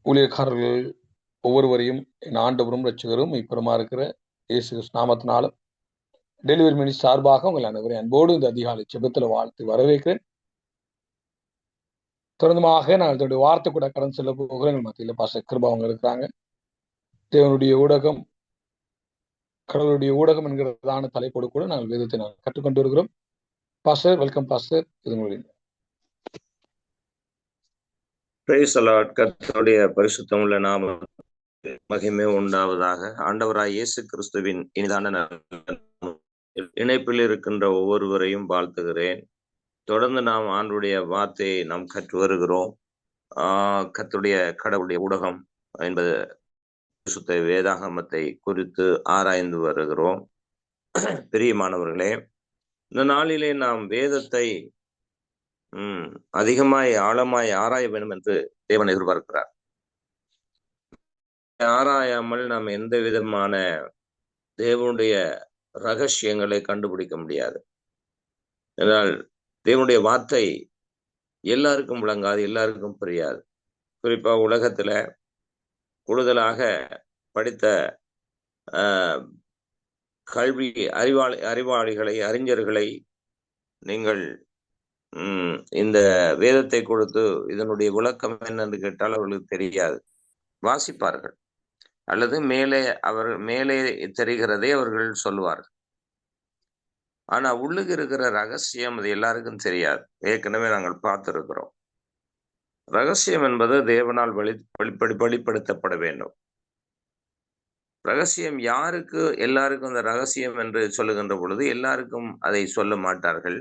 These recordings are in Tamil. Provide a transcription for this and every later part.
ஊழியக்காரர்கள் ஒவ்வொருவரையும் என் ஆண்டவரும் இரட்சகரும் இப்பறமா இருக்கிற இயேசு கிறிஸ்து நாமத்தினாலும் டெலிவரி மினிஸ்ட் சார்பாக உங்கள் அனைவரையும் அன்போடு இந்த அதிகாலை ஜெபத்தில் வாழ்த்து வரவேற்கிறேன். தொடர்ந்துமாக நான் இதோடைய வார்த்தை கூட கடந்து செல்ல போகிறேன். எங்கள் மத்தியில் பாஸ்டர் கிருபா அவங்க இருக்கிறாங்க. தேவனுடைய ஊடகம், கடவுளுடைய ஊடகம் என்கிறதான தலைப்போடு கூட நாங்கள் வேதத்தை நாங்கள் கற்றுக்கொண்டு வருகிறோம். Pastor, welcome pastor. இது உங்களுடைய பிரைஸ் தி லார்ட். கர்த்தருடைய பரிசுத்தமுள்ள நாமம் மகிமை உண்டாவதாக. ஆண்டவராய் இயேசு கிறிஸ்துவின் இனிதான இணைப்பில் இருக்கின்ற ஒவ்வொருவரையும் வாழ்த்துகிறேன். தொடர்ந்து நாம் ஆண்டுடைய வார்த்தையை நாம் கற்று வருகிறோம். கர்த்தருடைய கடவுளுடைய ஊடகம் என்பது பரிசுத்த வேதாகமத்தை குறித்து ஆராய்ந்து வருகிறோம். பிரியமானவர்களே, இந்த நாளிலே நாம் வேதத்தை அதிகமாய் ஆழமாய் ஆராய வேண்டும் என்று தேவன் எதிர்பார்க்கிறார். ஆராயாமல் நாம் எந்த விதமான தேவனுடைய ரகசியங்களை கண்டுபிடிக்க முடியாது. என்றால் தேவனுடைய வார்த்தை எல்லாருக்கும் விளங்காது, எல்லாருக்கும் புரியாது. குறிப்பா உலகத்துல கூடுதலாக படித்த கல்வி அறிவாளிகளை, அறிஞர்களை நீங்கள் இந்த வேதத்தை கொடுத்து இதனுடைய விளக்கம் என்னன்னு கேட்டால் அவர்களுக்கு தெரியாது. வாசிப்பார்கள் அல்லது மேலே தெரிகிறதை அவர்கள் சொல்லுவார்கள். ஆனா உள்ளுக்கு இருக்கிற ரகசியம் அது எல்லாருக்கும் தெரியாது. ஏற்கனவே நாங்கள் பார்த்திருக்கிறோம். ரகசியம் என்பது தேவனால் வெளிப்படுத்தப்பட வேண்டும். ரகசியம் யாருக்கு? எல்லாருக்கும் அந்த ரகசியம் என்று சொல்லுகின்ற பொழுது எல்லாருக்கும் அதை சொல்ல மாட்டார்கள்.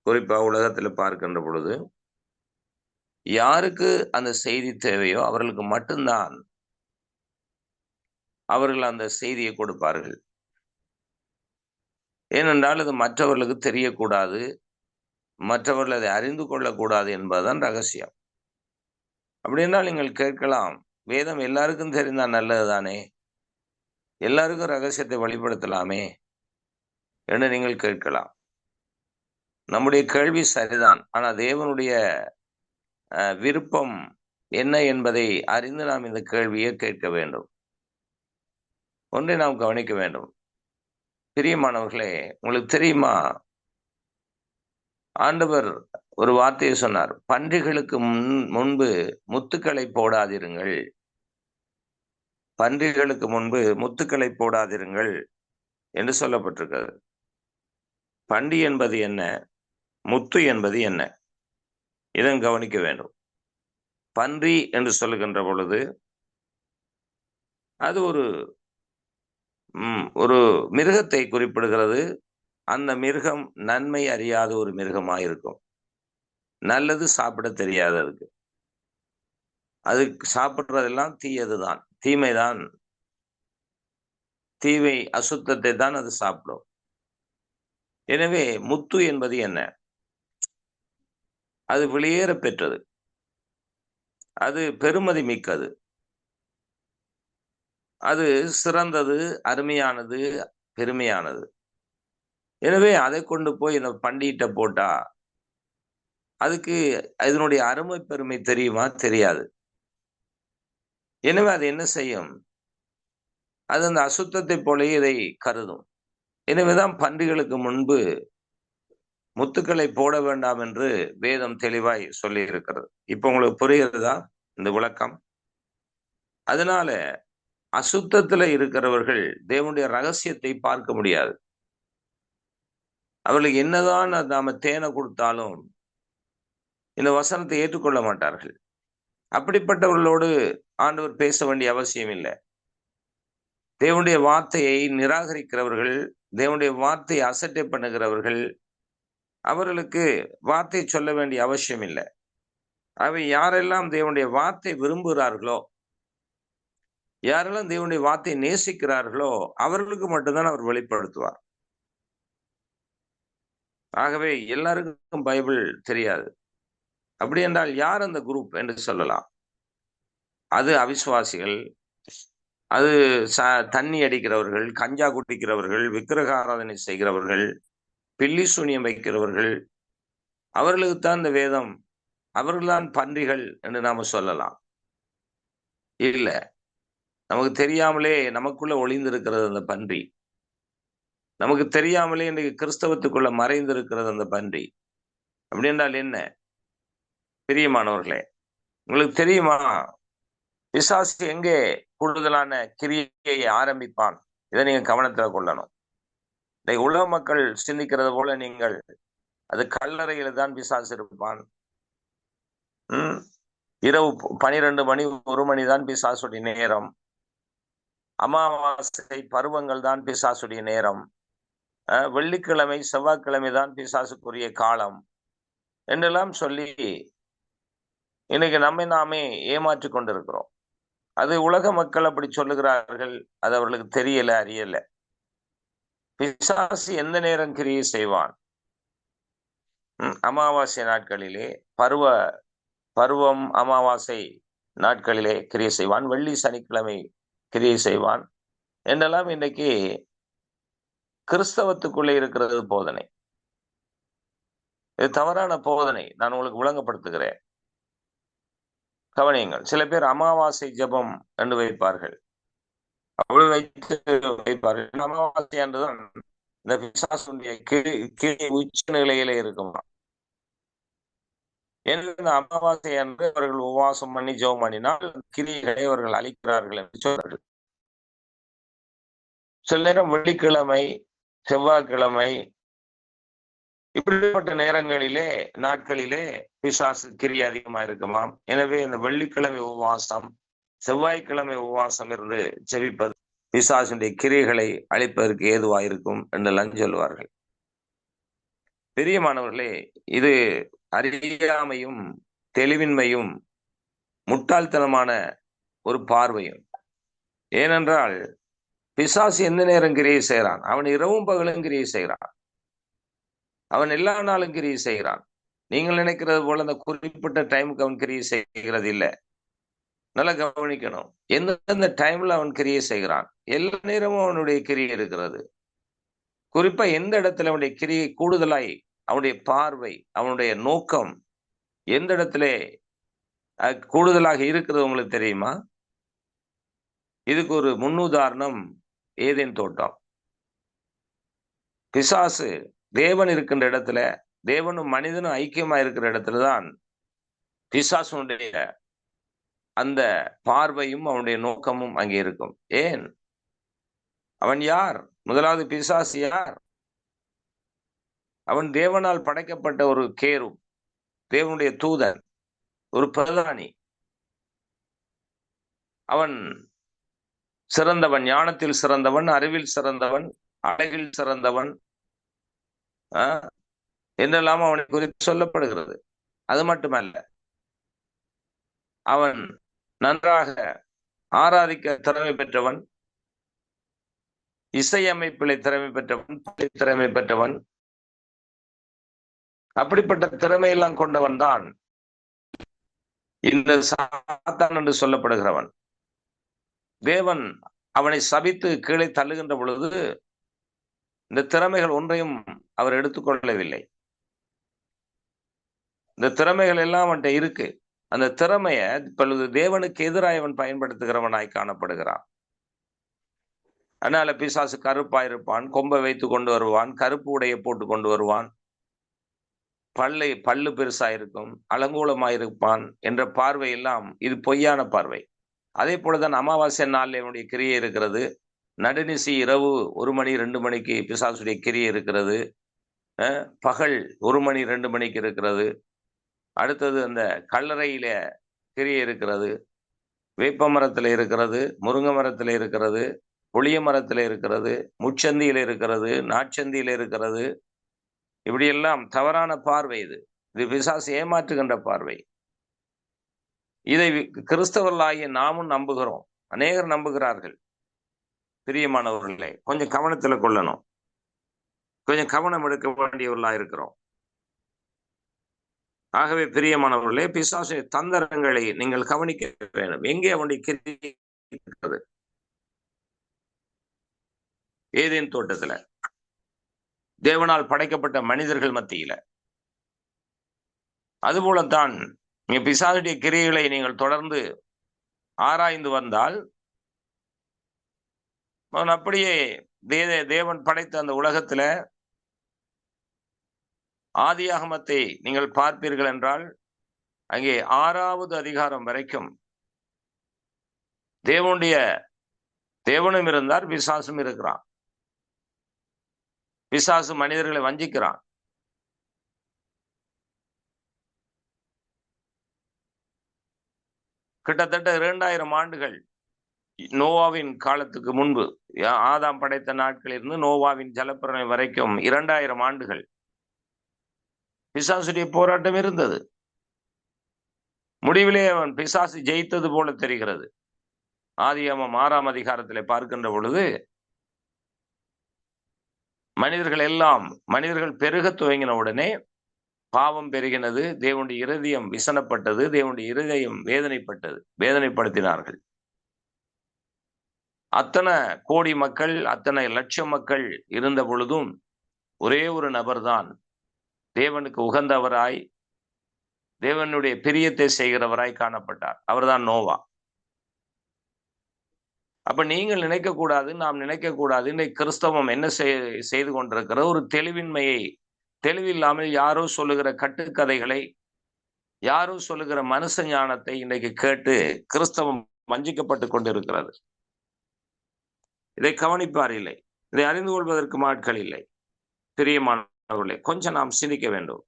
குறிப்பா உலகத்துல பார்க்கின்ற பொழுது யாருக்கு அந்த செய்தி தேவையோ அவர்களுக்கு மட்டும்தான் அவர்கள் அந்த செய்தியை கொடுப்பார்கள். ஏனென்றால் அது மற்றவர்களுக்கு தெரியக்கூடாது, மற்றவர்கள் அதை அறிந்து கொள்ளக்கூடாது என்பதுதான் ரகசியம். அப்படி என்றால் நீங்கள் கேட்கலாம், வேதம் எல்லாருக்கும் தெரிந்தால் நல்லதுதானே, எல்லாருக்கும் ரகசியத்தை வெளிப்படுத்தலாமே என்று நீங்கள் கேட்கலாம். நம்முடைய கேள்வி சரிதான். ஆனா தேவனுடைய விருப்பம் என்ன என்பதை அறிந்து நாம் இந்த கேள்வியை கேட்க வேண்டும். ஒன்றை நாம் கவனிக்க வேண்டும். பிரியமானவர்களே, உங்களுக்கு தெரியுமா, ஆண்டவர் ஒரு வார்த்தையை சொன்னார், பன்றிகளுக்கு முன்பு முத்துக்களை போடாதிருங்கள். பன்றிகளுக்கு முன்பு முத்துக்களை போடாதிருங்கள் என்று சொல்லப்பட்டிருக்கிறது. பன்றி என்பது என்ன, முத்து என்பது என்ன, இதை கவனிக்க வேண்டும். பன்றி என்று சொல்லுகின்ற பொழுது அது ஒரு மிருகத்தை குறிப்பிடுகிறது. அந்த மிருகம் நன்மை அறியாத ஒரு மிருகமாயிருக்கும். நல்லது சாப்பிட தெரியாது. அது சாப்பிடுறதெல்லாம் தீயதுதான், தீமைதான், தீமை அசுத்தத்தை தான் அது சாப்பிடும். எனவே முத்து என்பது என்ன? அது வெளியேற பெற்றது, அது பெருமதி மிக்கது, அது சிறந்தது, அருமையானது, பெருமையானது. எனவே அதை கொண்டு போய் இந்த பண்டிகிட்ட போட்டா அதுக்கு இதனுடைய அருமை பெருமை தெரியுமா? தெரியாது. எனவே அது என்ன செய்யும்? அது அந்த அசுத்தத்தை போலவே இதை கருதும். எனவேதான் பன்றிகளுக்கு முன்பு முத்துக்களை போட வேண்டாம் என்று வேதம் தெளிவாய் சொல்லி இருக்கிறது. இப்ப உங்களுக்கு புரிகிறதா இந்த விளக்கம்? அதனால அசுத்தத்துல இருக்கிறவர்கள் தேவனுடைய ரகசியத்தை பார்க்க முடியாது. அவர்களுக்கு என்னதான் நாம தேனை கொடுத்தாலும் இந்த வசனத்தை ஏற்றுக்கொள்ள மாட்டார்கள். அப்படிப்பட்டவர்களோடு ஆண்டவர் பேச வேண்டிய அவசியம் இல்லை. தேவனுடைய வார்த்தையை நிராகரிக்கிறவர்கள், தேவனுடைய வார்த்தையை அசட்டை பண்ணுகிறவர்கள், அவர்களுக்கு வார்த்தை சொல்ல வேண்டிய அவசியம் இல்லை. அவை யாரெல்லாம் தேவனுடைய வார்த்தை விரும்புகிறார்களோ, யாரெல்லாம் தேவனுடைய வார்த்தையை நேசிக்கிறார்களோ அவர்களுக்கு மட்டும்தான் அவர் வெளிப்படுத்துவார். ஆகவே எல்லாருக்கும் பைபிள் தெரியாது. அப்படி என்றால் யார் அந்த குரூப் என்று சொல்லலாம்? அது அவிசுவாசிகள், அது தண்ணி அடிக்கிறவர்கள், கஞ்சா குடிக்கிறவர்கள், விக்கிரக ஆராதனை செய்கிறவர்கள், பில்லி சூனியம் வைக்கிறவர்கள், அவர்களுக்குத்தான் இந்த வேதம், அவர்கள்தான் பன்றிகள் என்று நாம சொல்லலாம். இல்ல. நமக்கு தெரியாமலே நமக்குள்ள ஒளிந்திருக்கிறது அந்த பன்றி. நமக்கு தெரியாமலே இன்றைக்கு கிறிஸ்தவத்துக்குள்ள மறைந்திருக்கிறது அந்த பன்றி. அப்படி என்றால் என்ன? பிரியமானவர்களே, உங்களுக்கு தெரியுமா? பிசாசு எங்கே கூடுதலான கிரியையை ஆரம்பிப்பான்? இதை நீங்க கவனத்துல கொள்ளணும். இன்னைக்கு உலக மக்கள் சிந்திக்கிறது போல நீங்கள் அது கல்லறையில தான் பிசாசு இருப்பான். இரவு 12 மணி 1 மணி தான் பிசாசுடைய நேரம். அமாவாசை பருவங்கள் தான் பிசாசுடைய நேரம். வெள்ளிக்கிழமை செவ்வாய்க்கிழமை தான் பிசாசுக்குரிய காலம் என்றெல்லாம் சொல்லி இன்னைக்கு நம்மை நாமே ஏமாற்றிக் கொண்டிருக்கிறோம். அது உலக மக்கள் அப்படி சொல்லுகிறார்கள். அது அவர்களுக்கு தெரியல, அறியல. பிசாசு எந்த நேரம் கிரியை செய்வான்? அமாவாசை நாட்களிலே, பருவம் அமாவாசை நாட்களிலே கிரியை செய்வான். வெள்ளி சனிக்கிழமை கிரியை செய்வான் என்றெல்லாம் இன்றைக்கு கிறிஸ்தவத்துக்குள்ளே இருக்கிறது போதனை. இது தவறான போதனை. நான் உங்களுக்கு விளங்கப்படுத்துகிறேன். கவனியுங்கள். சில பேர் அமாவாசை ஜெபம் என்று வைப்பார்கள். அப்படி வைப்பார்கள். அமாவாசை என்றுதான் இந்த பிசாசுடைய கீழே உச்ச நிலையில இருக்குமா? இந்த அமாவாசை என்று அவர்கள் உபவாசம் பண்ணி ஜெபம் பண்ணினால் கிரியைகளை அவர்கள் அளிக்கிறார்கள் என்று சொல்றார்கள். சில நேரம் வெள்ளிக்கிழமை, செவ்வாய்க்கிழமை இப்படிப்பட்ட நேரங்களிலே, நாட்களிலே பிசாசு கிரியை அதிகமா இருக்குமாம். எனவே இந்த வெள்ளிக்கிழமை உபவாசம், செவ்வாய்க்கிழமை உபவாசம் இருந்து ஜெபிப்பது பிசாசுடைய கிரியைகளை அழிப்பதற்கு ஏதுவாயிருக்கும் என்றெல்லாம் சொல்லுவார்கள். பிரியமானவர்களே, இது அறியாமையும் தெளிவின்மையும் முட்டாள்தனமான ஒரு பார்வையும். ஏனென்றால் பிசாசு எந்த நேரம் கிரியை செய்கிறான்? அவன் இரவும் பகலும் கிரியை செய்கிறான். அவன் எல்லா நாளும் கிரியை செய்கிறான். நீங்கள் நினைக்கிறது போல அந்த குறிப்பிட்ட டைமுக்கு அவன் கிரியை செய்கிறது இல்லை. நல்லா கவனிக்கணும். எந்தெந்த டைம்ல அவன் கிரியை செய்கிறான்? எல்லா நேரமும் அவனுடைய கிரியை இருக்கிறது. குறிப்பா எந்த இடத்துல அவனுடைய கிரியை கூடுதலாய், அவனுடைய பார்வை, அவனுடைய நோக்கம் எந்த இடத்துல கூடுதலாக இருக்கிறது உங்களுக்கு தெரியுமா? இதுக்கு ஒரு முன்னுதாரணம் ஏதேன் தோட்டம். பிசாசு தேவன் இருக்கின்ற இடத்துல, தேவனும் மனிதனும் ஐக்கியமா இருக்கிற இடத்துலதான் பிசாசுடைய அந்த பார்வையும் அவனுடைய நோக்கமும் அங்கே இருக்கும். ஏன்? அவன் யார்? முதலாவது பிசாசு யார்? அவன் தேவனால் படைக்கப்பட்ட ஒரு கேரும், தேவனுடைய தூதன், ஒரு பிரதானி. அவன் சிறந்தவன், ஞானத்தில் சிறந்தவன், அறிவில் சிறந்தவன், அழகில் சிறந்தவன் என்றெல்லாம் அவனை குறித்து சொல்லப்படுகிறது. அது மட்டுமல்ல, அவன் நன்றாக ஆராதிக்க திறமை பெற்றவன், இசையமைப்பிலே திறமை பெற்றவன், திறமை பெற்றவன். அப்படிப்பட்ட திறமையெல்லாம் கொண்டவன் தான் இந்த சாத்தான் என்று சொல்லப்படுகிறவன். தேவன் அவனை சபித்து கீழே தள்ளுகின்ற பொழுது இந்த திறமைகள் ஒன்றையும் அவர் எடுத்துக்கொள்ளவில்லை. இந்த திறமைகள் எல்லாம் அவன்கிட்ட இருக்கு. அந்த திறமைய இப்பொழுது தேவனுக்கு எதிராக அவன் பயன்படுத்துகிறவனாய் காணப்படுகிறான். அதனால பிசாசு கருப்பாயிருப்பான், கொம்பை வைத்து கொண்டு வருவான், கருப்பு உடைய போட்டு கொண்டு வருவான், பல்லு பெருசா இருக்கும், அலங்கூலமாயிருப்பான் என்ற பார்வை எல்லாம் இது பொய்யான பார்வை. அதே போலதான் அமாவாசை நாளில் இவனுடைய கிரியை இருக்கிறது. நடுநிசி இரவு 1 மணி 2 மணிக்கு பிசாசுடைய கிரியை இருக்கிறது. பகல் 1 மணி 2 மணிக்கு இருக்கிறது. அடுத்தது அந்த கல்லறையில கிரியை இருக்கிறது. வேப்ப மரத்துல இருக்கிறது, முருங்கை மரத்துல இருக்கிறது, புளிய மரத்துல இருக்கிறது, முச்சந்தியில இருக்கிறது, நாட்சந்தியில இருக்கிறது. இப்படியெல்லாம் தவறான பார்வை. இது பிசாசு ஏமாற்றுகின்ற பார்வை. இதை கிறிஸ்தவர்களாகிய நாமும் நம்புகிறோம். அநேகர் நம்புகிறார்கள். பிரியமானவர்களே, கொஞ்சம் கவனத்துல கொள்ளணும். கொஞ்சம் கவனம் எடுக்க வேண்டியவர்களா இருக்கிறோம். ஆகவே பிரியமானவர்களே, பிசாசு தந்திரங்களை நீங்கள் கவனிக்க வேண்டும். எங்கே அவனுடைய கிரியை இருக்கிறது? ஏதேன் தோட்டத்துல, தேவனால் படைக்கப்பட்ட மனிதர்கள் மத்தியில. அதுபோலத்தான் பிசாசுடைய கிரியைகளை நீங்கள் தொடர்ந்து ஆராய்ந்து வந்தால் அவன் அப்படியே தேவன் படைத்த அந்த உலகத்துல ஆதியாகமத்தை நீங்கள் பார்ப்பீர்கள் என்றால் அங்கே 6வது அதிகாரம் வரைக்கும் தேவனும் இருந்தார், பிசாசும் இருக்கிறான். பிசாசு மனிதர்களை வஞ்சிக்கிறான். கிட்டத்தட்ட 2000 ஆண்டுகள் நோவாவின் காலத்துக்கு முன்பு, ஆதாம் படைத்த நாட்களிலிருந்து நோவாவின் ஜலப்பிரளயம் வரைக்கும் 2000 ஆண்டுகள் பிசாசுடைய போராட்டம் இருந்தது. முடிவிலே அவன் பிசாசு ஜெயித்தது போல தெரிகிறது. ஆதியாகமம் 6ஆம் அதிகாரத்திலே பார்க்கின்ற பொழுது மனிதர்கள் பெருக துவங்கின உடனே பாவம் பெருகினது, தேவனுடைய இருதயம் விசனப்பட்டது, தேவனுடைய இருதயம் வேதனைப்படுத்தினார்கள். அத்தனை கோடி மக்கள், அத்தனை லட்சம் மக்கள் இருந்த பொழுதும் ஒரே ஒரு நபர்தான் தேவனுக்கு உகந்தவராய், தேவனுடைய பிரியத்தை செய்கிறவராய் காணப்பட்டார். அவர்தான் நோவா. அப்ப நீங்கள் நினைக்கக்கூடாது, நாம் நினைக்கக்கூடாது, இன்னைக்கு கிறிஸ்தவம் என்ன செய்து கொண்டிருக்கிற ஒரு தெளிவில்லாமல் யாரோ சொல்லுகிற கட்டுக்கதைகளை, யாரோ சொல்லுகிற மனுஷ ஞானத்தை இன்னைக்கு கேட்டு கிறிஸ்தவம் வஞ்சிக்கப்பட்டு கொண்டிருக்கிறது. இதை கவனிப்பார் இல்லை, இதை அறிந்து கொள்வதற்கு ஆட்கள் இல்லை. பிரியமானவர்களே, கொஞ்சம் நாம் சிந்திக்க வேண்டும்,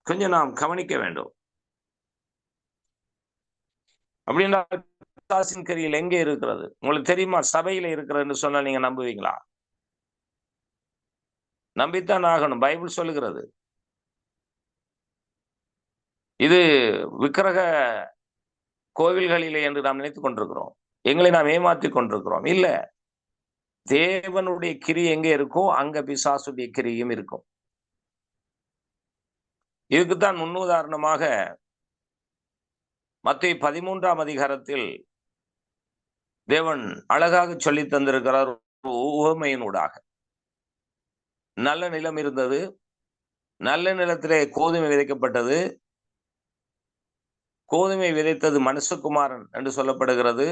கொஞ்சம் நாம் கவனிக்க வேண்டும். அப்படின்னா பிசாசின் கிரியில் எங்கே இருக்கிறது உங்களுக்கு தெரியுமா? சபையில இருக்கிறது சொன்னா நீங்க நம்புவீங்களா? நம்பித்தான் ஆகணும். பைபிள் சொல்லுகிறது. இது விக்கிரக கோவில்களிலே என்று நாம் நினைத்துக் கொண்டிருக்கிறோம். எங்களை நாம் ஏமாற்றிக் கொண்டிருக்கிறோம். இல்ல, தேவனுடைய கிரி எங்கே இருக்கோ அங்க பிசாசுடைய கிரியும் இருக்கும். இதுக்குத்தான் முன்னுதாரணமாக மத்தேயு 13ஆம் அதிகாரத்தில் தேவன் அழகாக சொல்லி தந்திருக்கிறார். உவமையினூடாக நல்ல நிலம் இருந்தது, நல்ல நிலத்திலே கோதுமை விதைக்கப்பட்டது, கோதுமை விதைத்தது மனுஷகுமாரன் என்று சொல்லப்படுகிறது.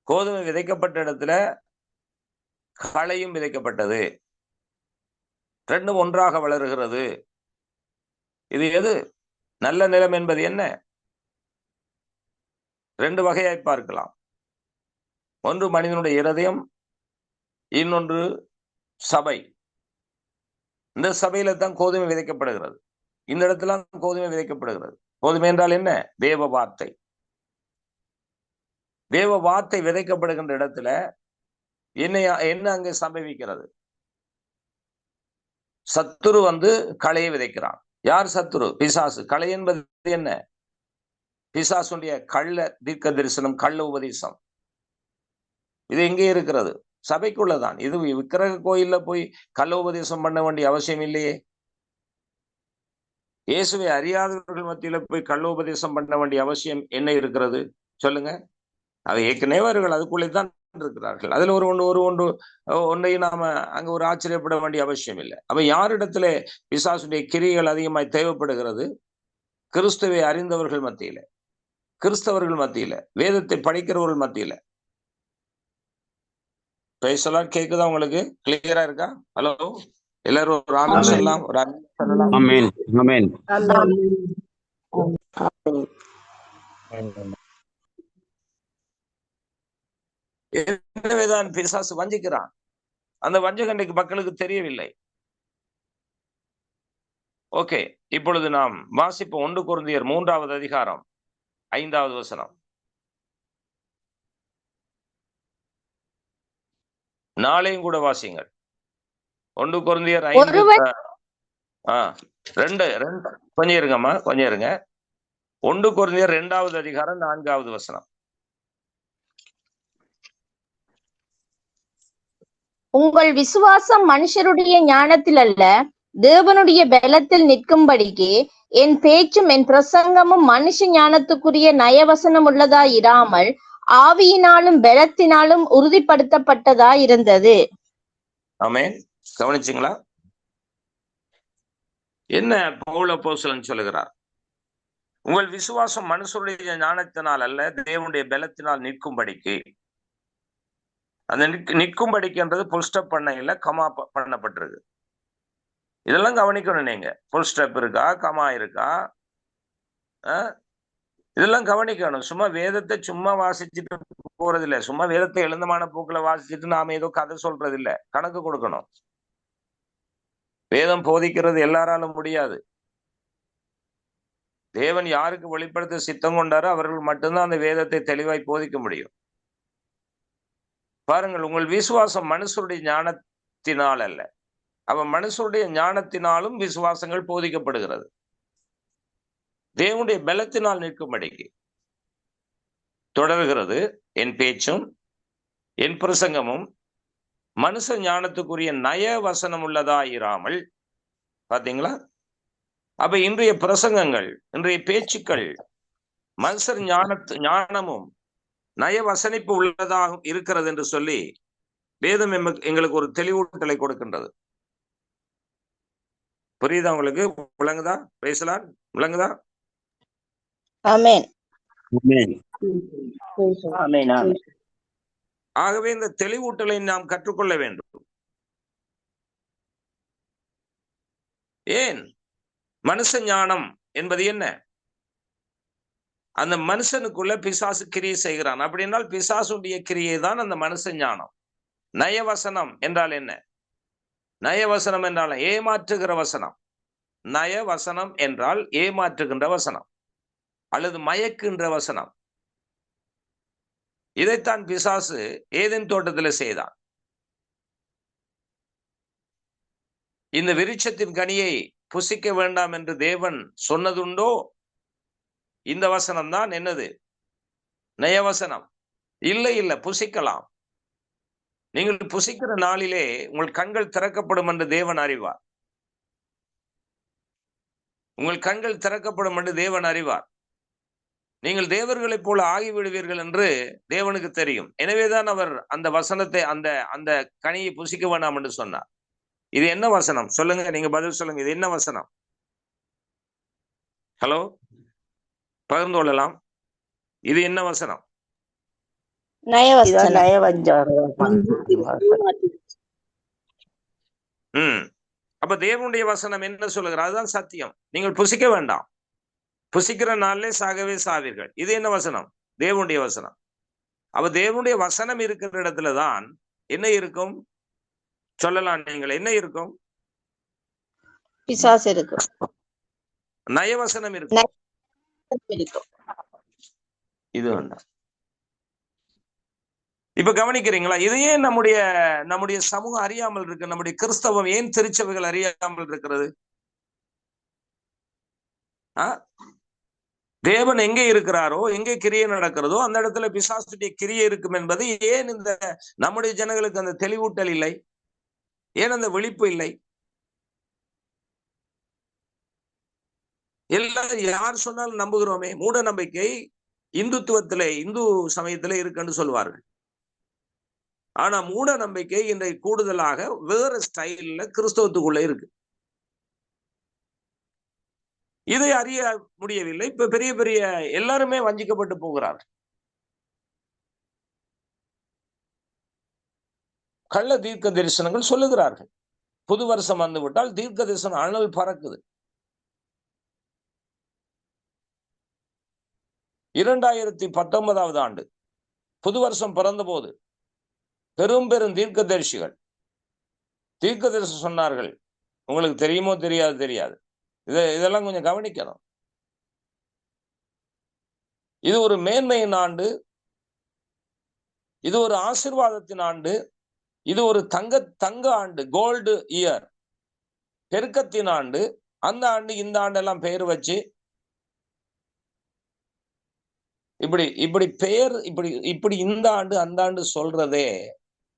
கோதுமை விதைக்கப்பட்ட இடத்துல களையும் விதைக்கப்பட்டது, ரெண்டும் ஒன்றாக வளருகிறது. இது எது? நல்ல நிலம் என்பது என்ன? 2 வகையாய் பார்க்கலாம். ஒன்று மனிதனுடைய இருதயம், இன்னொன்று சபை. இந்த சபையில தான் கோதுமை விதைக்கப்படுகிறது. இந்த இடத்துல கோதுமை விதைக்கப்படுகிறது. கோதுமை என்றால் என்ன? தேவ வார்த்தை. தேவ வார்த்தை விதைக்கப்படுகின்ற இடத்துல என்ன அங்கே சம்பவிக்கிறது? சத்துரு களையை விதைக்கிறான். யார் சத்துரு? பிசாசு. களை என்பது என்ன? பிசாசுடைய கள்ள தீர்க்க தரிசனம், கள்ள உபதேசம். இது எங்கே இருக்கிறது? சபைக்குள்ளதான். இது விக்கிரக கோயில்ல போய் கள்ள உபதேசம் பண்ண வேண்டிய அவசியம் இல்லையே. இயேசுவை அறியாதவர்கள் மத்தியில போய் கள்ள உபதேசம் பண்ண வேண்டிய அவசியம் என்ன இருக்கிறது சொல்லுங்க? அது ஏற்கனவே அவர்கள் அதுக்குள்ளே தான் இருக்கிறார்கள். அதுல ஒன்றையும் நாம அங்க ஒரு ஆச்சரியப்பட வேண்டிய அவசியம் இல்லை. அப்ப யாரிடத்துல பிசாசுடைய கிரிகள் அதிகமாய் தேவைப்படுகிறது? கிறிஸ்துவை அறிந்தவர்கள் மத்தியில, கிறிஸ்தவர்கள் மத்தியில, வேதத்தை படிக்கிறவர்கள் மத்தியில. பேசலாம். கேக்குதா உங்களுக்கு? கிளியரா இருக்கா? ஹலோ, எல்லாரும் ஒரு ஆமென் சொல்லலாம். ஒரு ஆமென் சொல்லலாம். ஆமென் ஆமென். எனவேதான் பிசாசு வஞ்சிக்கிறான். அந்த வஞ்சகண்டைக்கு மக்களுக்கு தெரியவில்லை. ஓகே, இப்பொழுது நாம் வாசிப்போம் 1 கொரிந்தியர் 3ஆவது அதிகாரம் 5வது வசனம். நாளையும் கூட வாசிங்கள். 1 கொரிந்தியர் 5 கொஞ்சம் இருங்கம்மா, கொஞ்சம் இருங்க. 1 கொரிந்தியர் 2வது அதிகாரம் 4வது வசனம். உங்கள் விசுவாசம் மனுஷருடைய ஞானத்தில் அல்ல, தேவனுடைய பலத்தில் நிற்கும்படிக்கு என் பேச்சும் என் பிரசங்கமும் மனுஷ ஞானத்துக்குரிய நயவசனம் உள்ளதா இராமல் ஆவியினாலும் பலத்தினாலும் உறுதிப்படுத்தப்பட்டதா இருந்தது. ஆமென். கவனிச்சிங்களா? என்ன பவுல் அப்போஸ்தலன் சொல்லுகிறார்? உங்கள் விசுவாசம் மனுஷருடைய ஞானத்தினால் அல்ல, தேவனுடைய பலத்தினால் நிற்கும்படிக்கு. அந்த நிற்கும்படிக்குன்றது புல் ஸ்டெப் பண்ண இல்ல, கமா பண்ணப்பட்டிருக்கு. இதெல்லாம் கவனிக்கணும். நீங்க புல் ஸ்டெப் இருக்கா, கமா இருக்கா, இதெல்லாம் கவனிக்கணும். சும்மா வேதத்தை சும்மா வாசிச்சுட்டு போறது இல்லை. சும்மா வேதத்தை எழுந்தமான போக்குல வாசிச்சுட்டு நாம ஏதோ கதை சொல்றது இல்லை. கணக்கு கொடுக்கணும். வேதம் போதிக்கிறது எல்லாராலும் முடியாது. தேவன் யாருக்கு வெளிப்படுத்த சித்தம் கொண்டாரோ அவர்கள் மட்டும்தான் அந்த வேதத்தை தெளிவாய் போதிக்க முடியும். பாருங்கள், உங்கள் விசுவாசம் மனுஷருடைய ஞானத்தினால் அல்ல. அவன் மனுஷருடைய ஞானத்தினாலும் விசுவாசங்கள் போதிக்கப்படுகிறது. தேவனுடைய பலத்தினால் நிற்கும்படிக்கு. தொடர்கிறது, என் பேச்சும் என் பிரசங்கமும் மனுஷ ஞானத்துக்குரிய நய வசனம் உள்ளதாயிராமல். பாத்தீங்களா? அப்ப இன்றைய பிரசங்கங்கள், இன்றைய பேச்சுக்கள் மனுஷர் ஞானமும் நய வசனிப்பு உள்ளதாக இருக்கிறது என்று சொல்லி வேதம் எங்களுக்கு ஒரு தெளிவூட்டலை கொடுக்கின்றது. புரியுதா உங்களுக்கு? விளங்குதா? பேசலாம், விளங்குதா? ஆமென். ஆகவே இந்த தெளிவூட்டலை நாம் கற்றுக்கொள்ள வேண்டும். ஏன்? மனுஷ ஞானம் என்பது என்ன? அந்த மனுஷனுக்குள்ள பிசாசு கிரியை செய்கிறான். அப்படின்னால் பிசாசுடைய கிரியை தான் அந்த மனுஷ ஞானம். நயவசனம் என்றால் என்ன? நயவசனம் என்றால் ஏமாற்றுகிற வசனம். நயவசனம் என்றால் ஏமாற்றுகின்ற வசனம் அல்லது மயக்குகின்ற வசனம். இதைத்தான் பிசாசு ஏதேன் தோட்டத்தில் செய்தான். இந்த விருட்சத்தின் கனியை புசிக்க வேண்டாம் என்று தேவன் சொன்னதுண்டோ? இந்த வசனம் தான் என்னது? நயவசனம். இல்லை, இல்லை, புசிக்கலாம். நீங்கள் புசிக்கிற நாளிலே உங்கள் கண்கள் திறக்கப்படும் என்று தேவன் அறிவார். உங்கள் கண்கள் திறக்கப்படும் என்று தேவன் அறிவார். நீங்கள் தேவர்களைப் போல ஆகிவிடுவீர்கள் என்று தேவனுக்கு தெரியும். எனவேதான் அவர் அந்த வசனத்தை, அந்த கனியை புசிக்க வேண்டாம் என்று சொன்னார். இது என்ன வசனம்? சொல்லுங்க, நீங்க பதில் சொல்லுங்க. இது என்ன வசனம்? ஹலோ, பகிர்ந்து கொள்ளலாம். இது என்ன வசனம்? அப்ப தேவனுடைய வசனம் என்ன சொல்லுகிறார்? அதுதான் சத்தியம். நீங்கள் புசிக்க வேண்டாம், புசிக்கிற நாளிலே சாகவே சாவீர்கள். இது என்ன வசனம்? தேவனுடைய வசனம். அப்ப தேவனுடைய வசனம் இருக்கிற இடத்துலதான் என்ன இருக்கும்? சொல்லலாம். நீங்கள் என்ன இருக்கும்? பிசாசு இருக்கும். நயவசனம் இருக்கும். இது வேண்டாம். இப்ப கவனிக்கிறீங்களா? இதையே நம்முடைய சமூகம் அறியாமல் இருக்கு. நம்முடைய கிறிஸ்தவம் ஏன் திருச்சபைகள் அறியாமல் இருக்கிறது? தேவன் எங்கே இருக்கிறாரோ, எங்கே கிரியை நடக்கிறதோ அந்த இடத்துல பிசாசுடைய கிரியை இருக்கும் என்பது ஏன் இந்த நம்முடைய ஜனங்களுக்கு அந்த தெளிவூட்டல் இல்லை? ஏன் அந்த விழிப்பு இல்லை? எல்லாரும் யார் சொன்னாலும் நம்புகிறோமே. மூட நம்பிக்கை இந்துத்துவத்திலே, இந்து சமயத்திலே இருக்குன்னு சொல்லுவார்கள். ஆனா மூட நம்பிக்கை இன்றைக்கு கூடுதலாக வேற ஸ்டைல்ல கிறிஸ்தவத்துக்குள்ள இருக்கு. இதை அறிய முடியவில்லை. இப்ப பெரிய பெரிய எல்லாருமே வஞ்சிக்கப்பட்டு போகிறார்கள். கள்ள தீர்க்க தரிசனங்கள் சொல்லுகிறார்கள். புது வருஷம் வந்து விட்டால் தீர்க்க தரிசனம் அனல் பறக்குது. 2019 ஆண்டு புது வருஷம் பிறந்த போது பெரும் தீர்க்க தரிசனம் சொன்னார்கள். உங்களுக்கு தெரியுமோ தெரியாது. இதெல்லாம் கொஞ்சம் கவனிக்கணும். இது ஒரு மேன்மையின் ஆண்டு, இது ஒரு ஆசீர்வாதத்தின் ஆண்டு, இது ஒரு தங்க ஆண்டு, கோல்டு இயர், பெருக்கத்தின் ஆண்டு. அந்த ஆண்டு இந்த ஆண்டெல்லாம் பெயர் வச்சு இப்படி பெயர் இப்படி இந்த ஆண்டு அந்த ஆண்டு சொல்றதே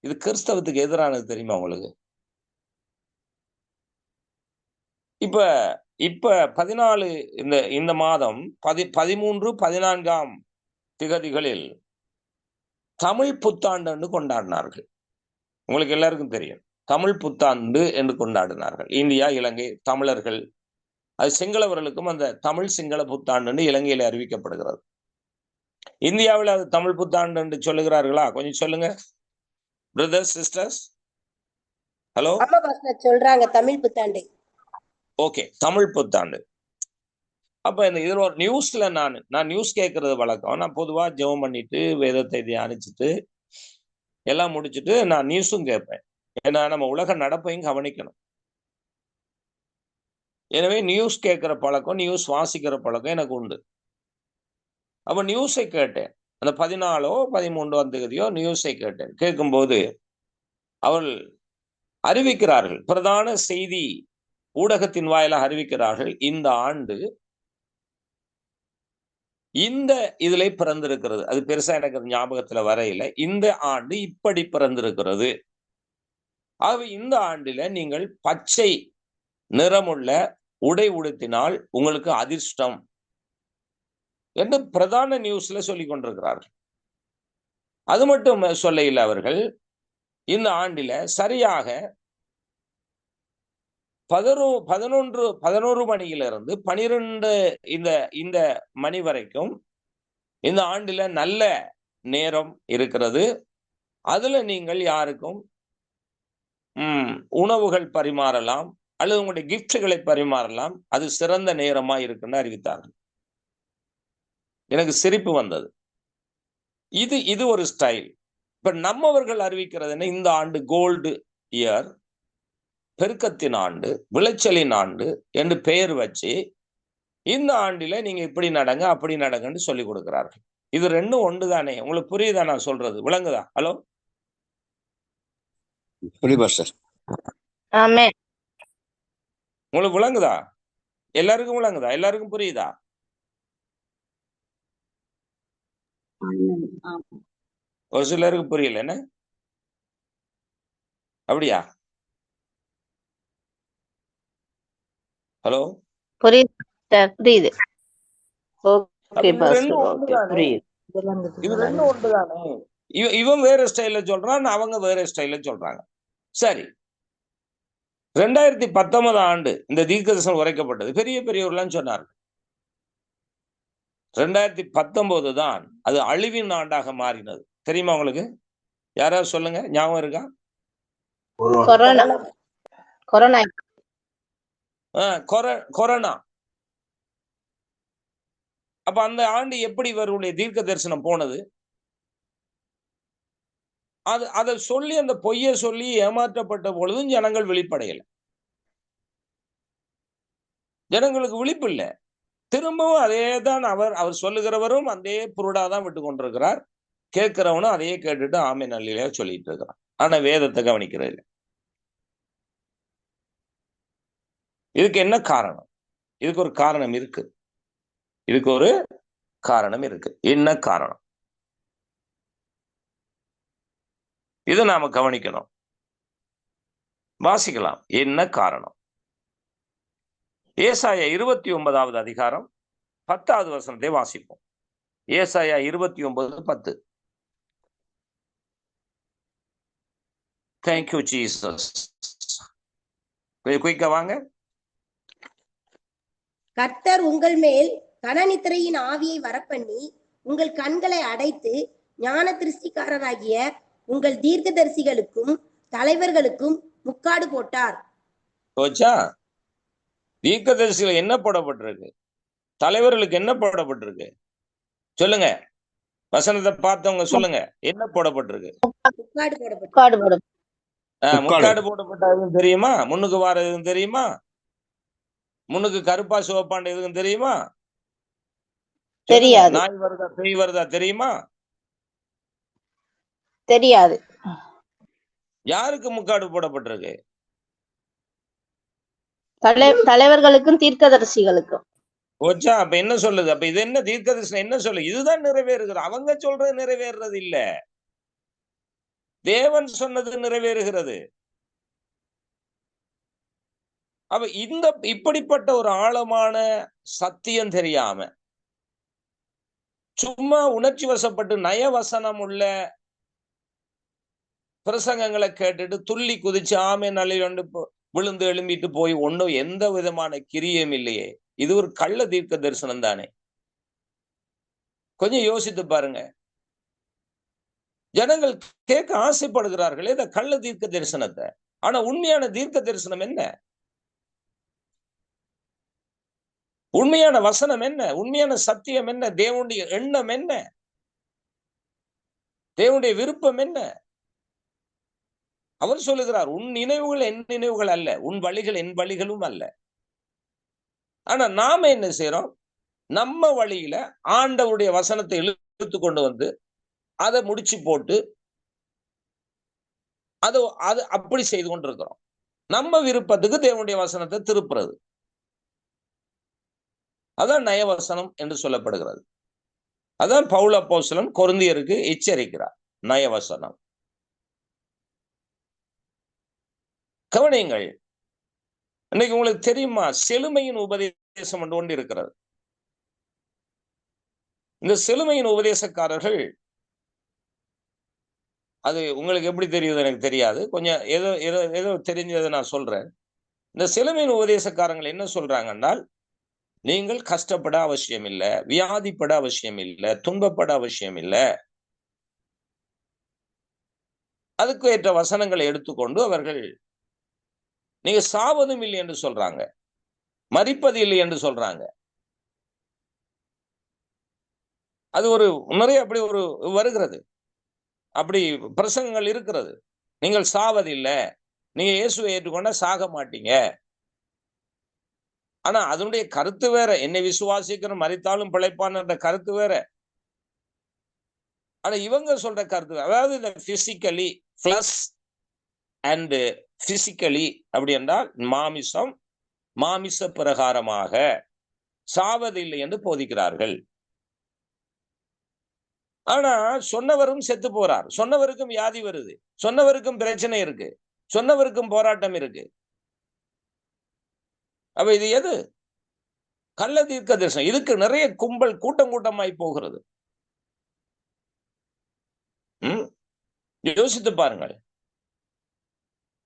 இது கிறிஸ்தவத்துக்கு எதிரானது. தெரியுமா உங்களுக்கு? இப்ப 14 இந்த மாதம் 13, 14 திகதிகளில் தமிழ் புத்தாண்டு கொண்டாடினார்கள். உங்களுக்கு எல்லாருக்கும் தெரியும், தமிழ் புத்தாண்டு என்று கொண்டாடினார்கள். இந்தியா, இலங்கை தமிழர்கள் அது சிங்களவர்களுக்கும் அந்த தமிழ் சிங்கள புத்தாண்டு இலங்கையில அறிவிக்கப்படுகிறது. இந்தியாவில் அது தமிழ் புத்தாண்டு என்று சொல்லுகிறார்களா? கொஞ்சம் சொல்லுங்க பிரதர்ஸ் சிஸ்டர்ஸ். ஹலோ, ஆமா பாஸ்டர், சொல்றாங்க தமிழ் புத்தாண்டு. ஓகே, தமிழ் புத்தாண்டு. அப்ப இந்த இதுல ஒரு நியூஸ்ல நான் நியூஸ் கேட்கறது வழக்கம். நான் பொதுவா ஜெபம் பண்ணிட்டு வேதத்தை தியானிச்சுட்டு எல்லாம் முடிச்சுட்டு நான் நியூஸும் கேட்பேன். ஏன்னா நம்ம உலக நடப்பையும் கவனிக்கணும். எனவே நியூஸ் கேட்கிற பழக்கம், நியூஸ் வாசிக்கிற பழக்கம் எனக்கு உண்டு. அப்ப நியூஸை கேட்டேன். அந்த 14 13 தேதியோ நியூஸை கேட்டேன். கேட்கும்போது அவர்கள் அறிவிக்கிறார்கள், பிரதான செய்தி ஊடகத்தின் வாயிலாக அறிவிக்கிறார்கள், இந்த ஆண்டு இந்த இதுல பிறந்திருக்கிறது. அது பெருசா எனக்கு ஞாபகத்துல வரையில. இந்த ஆண்டு இப்படி பிறந்திருக்கிறது. ஆகவே இந்த ஆண்டில நீங்கள் பச்சை நிறமுள்ள உடை உடுத்தினால் உங்களுக்கு அதிர்ஷ்டம் என்று பிரதான நியூஸ்ல சொல்லிக் கொண்டிருக்கிறார்கள். அது மட்டும் சொல்ல இல்லை, அவர்கள் இந்த ஆண்டில சரியாக 11 மணியிலிருந்து 12 இந்த மணி வரைக்கும் இந்த ஆண்டில நல்ல நேரம் இருக்கிறது. அதுல நீங்கள் யாருக்கும் உணவுகள் பரிமாறலாம் அல்லது உங்களுடைய கிஃப்ட்களை பரிமாறலாம். அது சிறந்த நேரமா இருக்குன்னு அறிவித்தார்கள். எனக்கு சிரிப்பு வந்தது. இது ஒரு ஸ்டைல். இப்ப நம்மவர்கள் அறிவிக்கிறது என்ன? இந்த ஆண்டு கோல்டு இயர், பெருக்கத்தின் ஆண்டு, விளைச்சலின் ஆண்டு என்று பெயர் வச்சு இந்த ஆண்டில நீங்க இப்படி நடங்க அப்படி நடங்கன்னு சொல்லி கொடுக்கிறார்கள். இது ரெண்டும் ஒன்று தானே? உங்களுக்கு புரியுதா நான் சொல்றது? விளங்குதா? ஹலோ, புரியுதா சார்? ஆமென். உங்களுக்கு விளங்குதா? எல்லாருக்கும் விளங்குதா? எல்லாருக்கும் புரியுதா? ஒரு சிலருக்கு புரியல. என்ன அப்படியா? ஹலோ, புரியுது. ஓகே இது பாஸ்டர், ரெண்டும் ஓகே, ஒன்றுதானே? புரியுது. இது ரெண்டும் ஒன்றுதானே? இவன் வேற ஸ்டைல சொல்றான், அவங்க வேற ஸ்டைல சொல்றாங்க. சரி, 2019 ஆண்டு இந்த தீர்க்கதரிசனம் உரைக்கப்பட்டது. பெரிய பெரியவர்கள்லாம் சொன்னார்கள் 2019 தான் அது அழிவின் ஆண்டாக மாறினது. தெரியுமா உங்களுக்கு? யாராவது சொல்லுங்க, ஞாபகம் இருக்கா? கொரோனா. அப்ப அந்த ஆண்டு எப்படி இவருடைய தீர்க்க தரிசனம் போனது? அதை சொல்லி அந்த பொய்ய சொல்லி ஏமாற்றப்பட்ட பொழுதும் ஜனங்கள் விழிப்படையல. ஜனங்களுக்கு விழிப்பு இல்லை. திரும்பவும் அதே தான் அவர் சொல்லுகிறவரும் அதே புருடாதான் விட்டு கொண்டிருக்கிறார். கேட்கிறவனும் அதையே கேட்டுட்டு ஆமென் அல்லேலூயா சொல்லிட்டு இருக்கிறான். ஆனா வேதத்தை கவனிக்கிறது இல்லை. இதுக்கு என்ன காரணம்? இதுக்கு ஒரு காரணம் இருக்கு. என்ன காரணம்? இது நாம கவனிக்கணும். வாசிக்கலாம். என்ன காரணம்? ஏசாயா 29வது அதிகாரம் 10வது வசனத்தை வாசிப்போம். ஏசாயா 29:10. Thank you Jesus. குயிக்கா வாங்க. கர்த்தர் உங்கள் மேல் கனநித்திரையின் ஆவியை வரப்பண்ணி உங்கள் கண்களை அடைத்து ஞான திருஷ்டிக்காரராகிய உங்கள் தீர்க்கதரிசிகளுக்கும் தலைவர்களுக்கும் முக்காடு போட்டார். தீர்க்கதரிசிகள் என்ன போடப்பட்டிருக்கு? தலைவர்களுக்கு என்ன போடப்பட்டிருக்கு? சொல்லுங்க, வசனத்தை பார்த்தவங்க சொல்லுங்க, என்ன போடப்பட்டிருக்கு? முக்காடு போடப்பட்ட தெரியுமா? முன்னுக்கு வார எதுவும் தெரியுமா? முன்னுக்கு கருப்பா சிவப்பாண்ட எதுவும் தெரியுமா? தெரியாது. நாய் வருதா பேய் வருதா தெரியுமா? தெரியாது. யாருக்கு முக்காடு போடப்பட்டிருக்கு? தலைவர்களுக்கும் தீர்க்கதரிசிகளுக்கும். ஓச்சா, அப்ப என்ன சொல்லுது? அப்ப இது என்ன தீர்க்கதரிசனம் என்ன சொல்லு? இதுதான் நிறைவேறுகிறது. அவங்க சொல்றது நிறைவேறது இல்ல, தேவன் சொன்னது நிறைவேறுகிறது. அப்ப இப்படிப்பட்ட ஒரு ஆழமான சத்தியம் தெரியாம சும்மா உணர்ச்சி வசப்பட்டு நயவசனம் உள்ள பிரசங்கங்களை கேட்டுட்டு துள்ளி குதிச்சு ஆமென் அல்லேலூயா விழுந்து எழும்பிட்டு போய் ஒண்ணும் எந்த விதமான கிரியும் இல்லையே. இது ஒரு கள்ள தீர்க்க தரிசனம் தானே. கொஞ்சம் யோசித்து பாருங்க. ஜனங்கள் கேட்க ஆசைப்படுகிறார்களே இந்த கள்ள தீர்க்க தரிசனத்தை. ஆனா உண்மையான தீர்க்க தரிசனம் என்ன? உண்மையான வசனம் என்ன? உண்மையான சத்தியம் என்ன? தேவனுடைய எண்ணம் என்ன? தேவனுடைய விருப்பம் என்ன? அவர் சொல்லுகிறார், உன் நினைவுகள் என் நினைவுகள் அல்ல, உன் வழிகள் என் வழிகளும் அல்ல. ஆனா நாம என்ன செய்யறோம்? நம்ம வழியில ஆண்டவருடைய வசனத்தை இழுத்து கொண்டு வந்து அதை முடிச்சு போட்டு அது அப்படி செய்து கொண்டிருக்கிறோம். நம்ம விருப்பத்துக்கு தேவனுடைய வசனத்தை திருப்புறது. அதான் நயவசனம் என்று சொல்லப்படுகிறது. அதான் பவுல் அப்போஸ்தலன் கொரிந்தியருக்கு எச்சரிக்கிறார். நயவசனம். கவனியுங்கள். இன்னைக்கு உங்களுக்கு தெரியுமா, செழுமையின் உபதேசம் ஒன்று இருக்கிறது. இந்த செழுமையின் உபதேசக்காரர்கள், அது உங்களுக்கு எப்படி தெரியுது எனக்கு தெரியாது, கொஞ்சம் ஏதோ ஏதோ ஏதோ தெரிஞ்சதை நான் சொல்றேன். இந்த செழுமையின் உபதேசக்காரங்கள் என்ன சொல்றாங்கன்னா, நீங்கள் கஷ்டப்பட அவசியம் இல்லை, வியாதிப்பட அவசியம் இல்லை, துன்பப்பட அவசியம் இல்லை. அதுக்கு ஏற்ற வசனங்களை எடுத்துக்கொண்டு அவர்கள் நீங்க சாவதும் இல்லை என்று சொல்றாங்க, மரிப்பது இல்லை என்று சொல்றாங்க. அது ஒரு நிறைய அப்படி ஒரு வருகிறது, அப்படி பிரசங்கங்கள் இருக்கிறது. நீங்கள் சாவதில்லை, நீங்க இயேசுவை ஏற்றுக்கொண்டா சாக மாட்டீங்க. ஆனா அதனுடைய கருத்து வேற. என்னை விசுவாசிக்கிற மரித்தாலும் பிழைப்பான் என்ற கருத்து வேற. ஆனா இவங்க சொல்ற கருத்து, அதாவது இந்த பிசிக்கலி பிளஸ் அண்ட் பிசிக்கலி அப்படி என்றால் மாமிசம், மாமிச பிரகாரமாக சாவதில்லை என்று போதிக்கிறார்கள். ஆனா சொன்னவரும் செத்து போறார், சொன்னவருக்கும் வியாதி வருது, சொன்னவருக்கும் பிரச்சனை இருக்கு, சொன்னவருக்கும் போராட்டம் இருக்கு. அப்ப இது எது? கள்ள தீர்க்க தரிசனம். இதுக்கு நிறைய கும்பல் கூட்டம் கூட்டமாய் போகிறது. யோசித்து பாருங்கள்.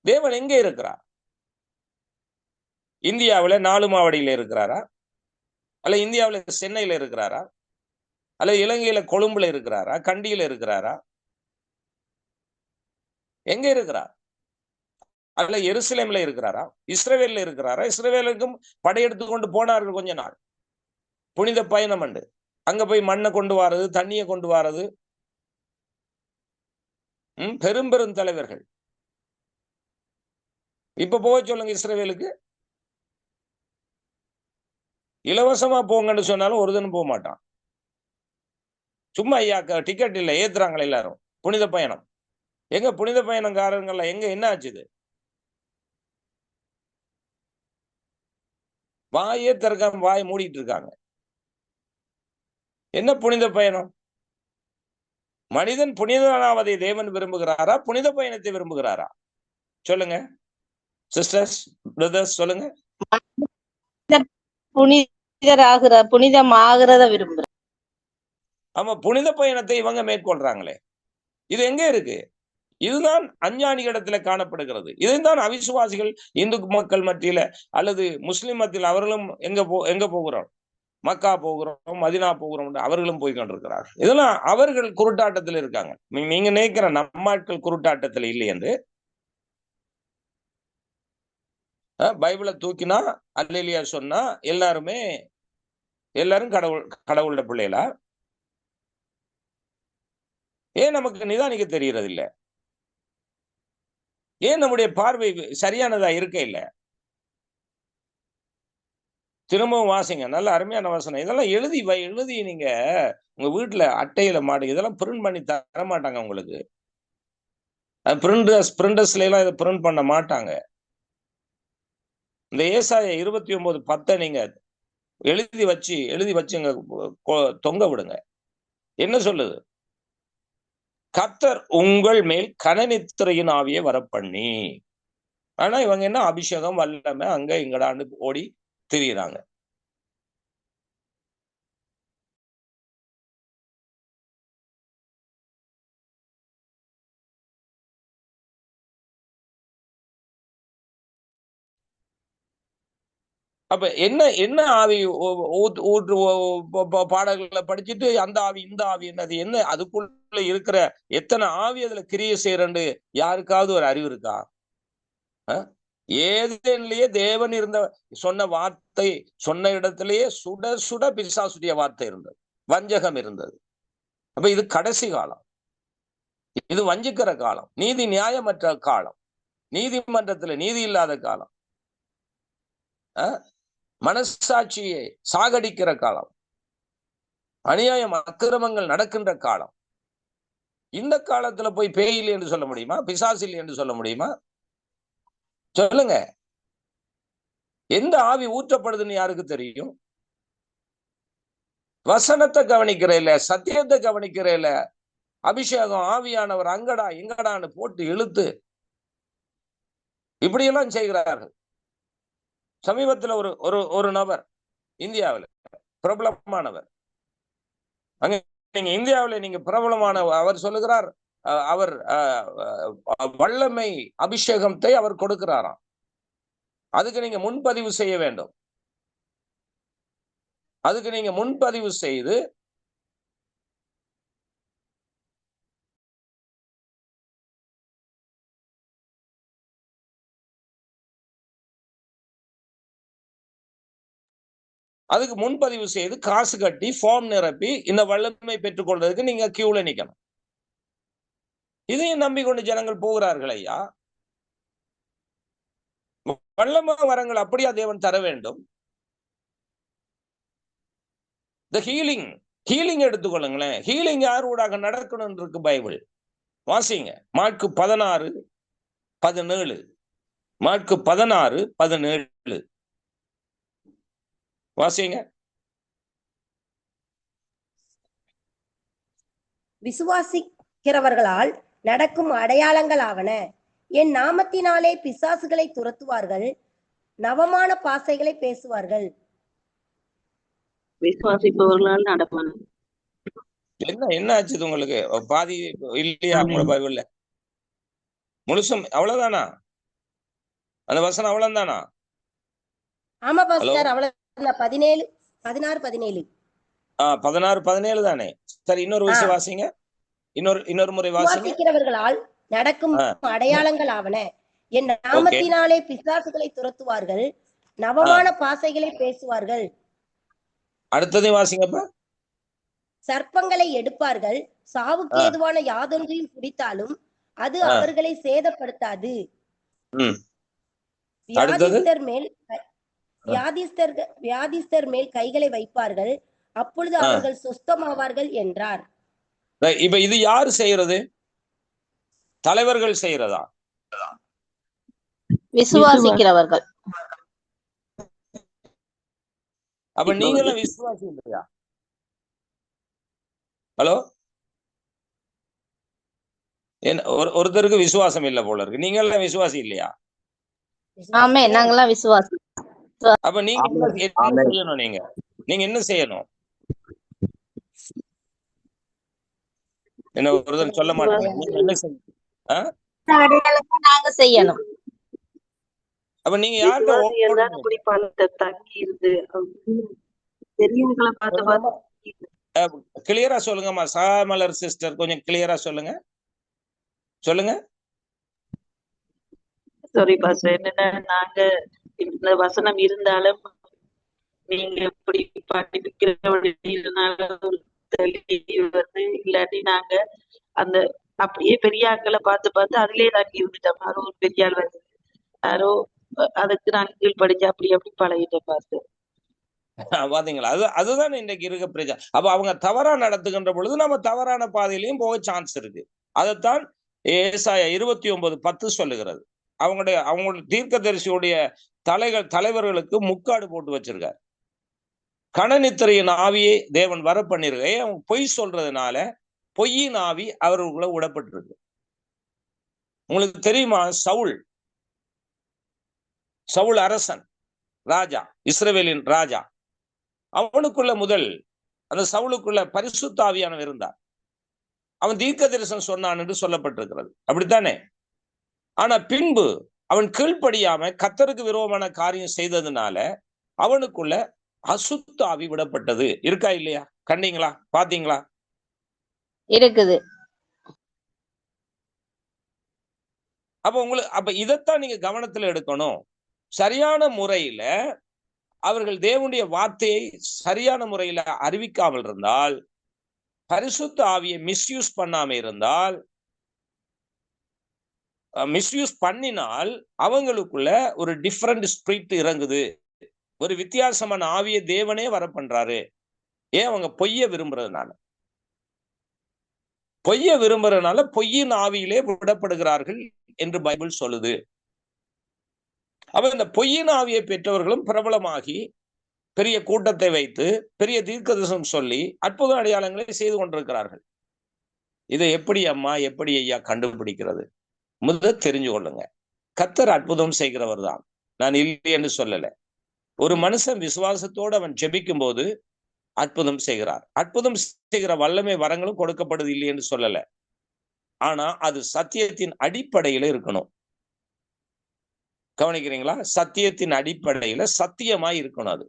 தேவன் எங்கே இருக்கிறார்? இந்தியாவில் 4 மாவடியில இருக்கிறாரா? அல்ல இந்தியாவில் சென்னையில இருக்கிறாரா? அல்ல இலங்கையில கொழும்புல இருக்கிறாரா? கண்டியில இருக்கிறாரா? எங்க இருக்கிறார்? அல்ல எருசலேம்ல இருக்கிறாரா? இஸ்ரவேல்ல இருக்கிறாரா? இஸ்ரவேலுக்கும் படையெடுத்து கொண்டு போனார்கள் கொஞ்ச நாள், புனித பயணம் உண்டு. அங்க போய் மண்ணை கொண்டு வாரது, தண்ணியை கொண்டு வாரது, பெரும் பெரும் தலைவர்கள். இப்ப போக சொல்லுங்க இஸ்ரவேலுக்கு. இலவசமா போங்கன்னு சொன்னாலும் ஒருத்தனும் போக மாட்டான். சும்மா ஐயா டிக்கெட் இல்லை ஏத்துறாங்களே எல்லாரும். புனித பயணம் எங்க? புனித பயணக்காரங்கள்ல எங்க? என்ன ஆச்சுது? வாயே திறக்காம வாயை மூடிட்டு இருக்காங்க. என்ன புனித பயணம்? மனிதன் புனிதனாவதை தேவன் விரும்புகிறாரா, புனித பயணத்தை விரும்புகிறாரா? சொல்லுங்க சிஸ்டர்ஸ், பிரதர்ஸ், சொல்லுங்க. புனிதமாகிறத விரும்புற. ஆமா, புனித பயணத்தை இவங்க மேற்கொள்றாங்களே, இது எங்க இருக்கு? இதுதான் அஞ்ஞானிகளிடத்துல காணப்படுகிறது. இதைத்தான் அவிசுவாசிகள் இந்து மக்கள் மத்தியில அல்லது முஸ்லிம் மத்தியில் அவர்களும் எங்க போகிறோம்? மக்கா போகிறோம், மதினா போகிறோம், அவர்களும் போய் கொண்டிருக்கிறார்கள். இதெல்லாம் அவர்கள் குருட்டாட்டத்தில் இருக்காங்க. நீங்க நினைக்கிற நம்மாட்கள் குருட்டாட்டத்தில் இல்லை என்று. பைபிளை தூக்கினா அல்லேலியா சொன்னா எல்லாரும் கடவுளோட பிள்ளைகளா? ஏன் நமக்கு நிதானிக்க தெரியறது இல்ல? ஏன் நம்முடைய பார்வை சரியானதா இருக்க இல்ல? திரும்பவும் வாசிங்க, நல்ல அருமையான வசனம். இதெல்லாம் எழுதி நீங்க உங்க வீட்டுல அட்டையில மாடு இதெல்லாம் பிரிண்ட் பண்ணி தர மாட்டாங்க உங்களுக்கு. பிரிண்டர்ஸ்ல எல்லாம் இதை பிரிண்ட் பண்ண மாட்டாங்க. இந்த ஏசாயா 29:10 நீங்க எழுதி வச்சு தொங்க விடுங்க. என்ன சொல்லுது? கர்த்தர் உங்கள் மேல் கனநித்திரையின் ஆவியை வரப்பண்ணி. ஆனா இவங்க என்ன அபிஷேகம் வல்லமை அங்க இங்கடான்னு ஓடி திரியிறாங்க. அப்ப என்ன என்ன ஆவி ஊற்று பாடல்களை படிச்சுட்டு அந்த ஆவி இந்த ஆவி என்னது என்ன அதுக்குள்ள இருக்கிற எத்தனை ஆவி அதுல கிரியை செய்யறன்னு யாருக்காவது ஒரு அறிவு இருக்கா? ஏதேன்லயே தேவன் இருந்த சொன்ன வார்த்தை சொன்ன இடத்திலேயே சுட சுட பிசாசுடைய வார்த்தை இருந்தது, வஞ்சகம் இருந்தது. அப்ப இது கடைசி காலம், இது வஞ்சிக்கிற காலம், நீதி நியாயமற்ற காலம், நீதிமன்றத்துல நீதி இல்லாத காலம், மனசாட்சியை சாகடிக்கிற காலம், அநியாயம் அக்கிரமங்கள் நடக்கின்ற காலம். இந்த காலத்துல போய் பேய் இல்லை என்று சொல்ல முடியுமா? பிசாசு இல்லை என்று சொல்ல முடியுமா? சொல்லுங்க. எந்த ஆவி ஊற்றப்படுதுன்னு யாருக்கு தெரியும்? வசனத்தை கவனிக்கிற இல்ல, சத்தியத்தை கவனிக்கிற இல்ல, அபிஷேகம் ஆவியானவர் அங்கடா இங்கடான்னு போட்டு இழுத்து இப்படியெல்லாம் செய்கிறார்கள். சமீபத்தில் ஒரு நபர் இந்தியாவில் பிரபலமானவர், அங்க நீங்க இந்தியாவில் நீங்க பிரபலமான அவர் சொல்லுகிறார், அவர் வல்லமை அபிஷேகத்தை அவர் கொடுக்கிறாராம். அதுக்கு நீங்க முன்பதிவு செய்ய வேண்டும். அதுக்கு நீங்க முன்பதிவு செய்து காசு கட்டி ஃபார்ம் நிரப்பி இந்த வல்லமை பெற்றுக் கொள்றதுக்கு நீங்க கியூல நிக்கணும். இதையும் நம்பிக்கொண்டு ஜனங்கள் போகிறார்கள். ஐயா, வல்லமை வரங்கள் அப்படியா தேவன் தர வேண்டும்? இந்த ஹீலிங் எடுத்துக்கொள்ளுங்களேன். ஹீலிங் யார் ஊடாக நடக்கணும் இருக்கு பைபிள். வாசிங்க மார்க்கு 16:17. மார்க்கு 16:17 வாசிங்க. விசுவாசிக்கிறவர்களால் நடக்கும் அடையாளங்கள் ஆவன. என் நாமத்தினாலே பிசாசுகளை துரத்துவார்கள், நவமான பாசைகளை பேசுவார்கள். விசுவாசிப்பவர்களால் நடப்பான. என்ன ஆச்சு உங்களுக்கு? பாதி இல்லையா பைபிள்ல? முழுசும் அவ்வளவுதானா? அந்த வசனம் அவ்வளவுதானா? ஆமா பாஸ்டர், அவ்வளவு 16-17. 16-17 தானே? சரி, இன்னொரு விஷயம் வாசிங்க. இன்னொரு முறை வாசிங்க. விசுவாசிக்கிறவர்களால் நடக்கும் அடையாளங்கள் ஆவன. என் நாமத்தினாலே பிசாசுகளை துரத்துவார்கள், நவமான பாசைகளை பேசுவார்கள். அடுத்ததை வாசிங்கப்பா. சர்ப்பங்களை எடுப்பார்கள், சாவுக்கு ஏதுவான யாதொன்றையும் குடித்தாலும் அது அவர்களை சேதப்படுத்தாது. வியாதிஸ்தர் மேல் கைகளை வைப்பார்கள், அப்பொழுது அவர்கள் சுஸ்தமாவார்கள் என்றார். இப்ப இது யாரு செய்யறது? தலைவர்கள் செய்யறதா? விசுவாசிக்கிறவர்கள். அப்ப நீங்களும் விசுவாசி இல்லையா? ஹலோ, ஒருத்தருக்கு விசுவாசம் இல்ல போல இருக்கு. நீங்க எல்லாம் விசுவாசி இல்லையா? ஆமே, நாங்கெல்லாம் விசுவாசி. அப்ப நீங்க என்ன செய்யணும்? நீங்க என்ன செய்யணும்? என்ன ஒருத்தர் சொல்ல மாட்டாங்க. நீங்க என்ன செய்யணும்? நாங்க செய்யணும். அப்ப நீங்க யார்கிட்ட கிளியரா சொல்லுங்கம்மா. சாமலர் சிஸ்டர் கொஞ்சம் கிளியரா சொல்லுங்க. சாரி பாஸ்டர், என்னன்னா நாங்க இந்த வசனம் இருந்தாலும் நீங்க எப்படி பாட்டி இல்லாட்டி நாங்க அந்த அப்படியே பெரிய ஆட்களை பார்த்து அதுலயே தாக்கி இருந்துட்டோம். யாரோ ஒரு பெரிய ஆள் வருது, யாரோ அதுக்கு நான் கீழ் படிச்சு அப்படி பழகிட்டேன் பாஸ்டர். பாத்தீங்களா? அதுதான் இன்றைக்கு இருக்க பிரச்சனை. அப்ப அவங்க தவறா நடத்துகின்ற பொழுது நம்ம தவறான பாதையிலையும் போக சான்ஸ் இருக்கு. அதைத்தான் ஏசாயா 29:10 சொல்லுகிறது. அவங்களுடைய தீர்க்கதரிசியுடைய தலைவர்களுக்கு முக்காடு போட்டு வச்சிருக்காரு. கணநித்திரையின் ஆவியை தேவன் வர பண்ணிருக்க. அவங்க பொய் சொல்றதுனால பொய்யின் ஆவி அவர்களுக்குள்ள விடப்பட்டிருக்கு. உங்களுக்கு தெரியுமா? சவுல் அரசன், ராஜா, இஸ்ரவேலின் ராஜா. அவனுக்குள்ள அந்த சவுலுக்குள்ள பரிசுத்த ஆவியானவர் இருந்தார். அவன் தீர்க்க தரிசனம் சொன்னான் என்று சொல்லப்பட்டிருக்கிறது. அப்படித்தானே? ஆனா பின்பு அவன் கீழ்ப்படியாம கர்த்தருக்கு விரோதமான காரியம் செய்ததுனால அவனுக்குள்ள அசுத்த ஆவி விடப்பட்டது. இருக்கா இல்லையா? கண்டீங்களா? பாத்தீங்களா? இருக்குது. அப்ப இதைத்தான் நீங்க கவனத்துல எடுக்கணும். சரியான முறையில அவர்கள் தேவனுடைய வார்த்தையை சரியான முறையில அறிவிக்காமல் இருந்தால், பரிசுத்த ஆவியை மிஸ்யூஸ் பண்ணாம இருந்தால், மிஸ்யூஸ் பண்ணினால் அவங்களுக்குள்ள ஒரு டிஃபரண்ட் ஸ்பிரிட் இறங்குது. ஒரு வித்தியாசமான ஆவியை தேவனே வர பண்றாரு. ஏன்? அவங்க பொய்ய விரும்புறதுனால. பொய்ய விரும்புறதுனால பொய்யின் ஆவியிலே விடப்படுகிறார்கள் என்று பைபிள் சொல்லுது. அப்ப இந்த பொய்யின் ஆவியை பெற்றவர்களும் பிரபலமாகி பெரிய கூட்டத்தை வைத்து பெரிய தீர்க்கதரிசனம் சொல்லி அற்புத அடையாளங்களை செய்து கொண்டிருக்கிறார்கள். இதை எப்படி அம்மா, எப்படி ஐயா கண்டுபிடிக்கிறது? முதல் தெரிஞ்சு கொள்ளுங்க. கர்த்தர் அற்புதம் செய்கிறவர் தான், நான் இல்லை என்று சொல்லல. ஒரு மனுஷன் விசுவாசத்தோடு அவன் ஜெபிக்கும் போது அற்புதம் செய்கிறார். அற்புதம் செய்கிற வல்லமை வரங்களும் கொடுக்கப்படுது இல்லை என்று சொல்லல. ஆனா அது சத்தியத்தின் அடிப்படையில இருக்கணும். கவனிக்கிறீங்களா? சத்தியத்தின் அடிப்படையில சத்தியமாய் இருக்கணும் அது.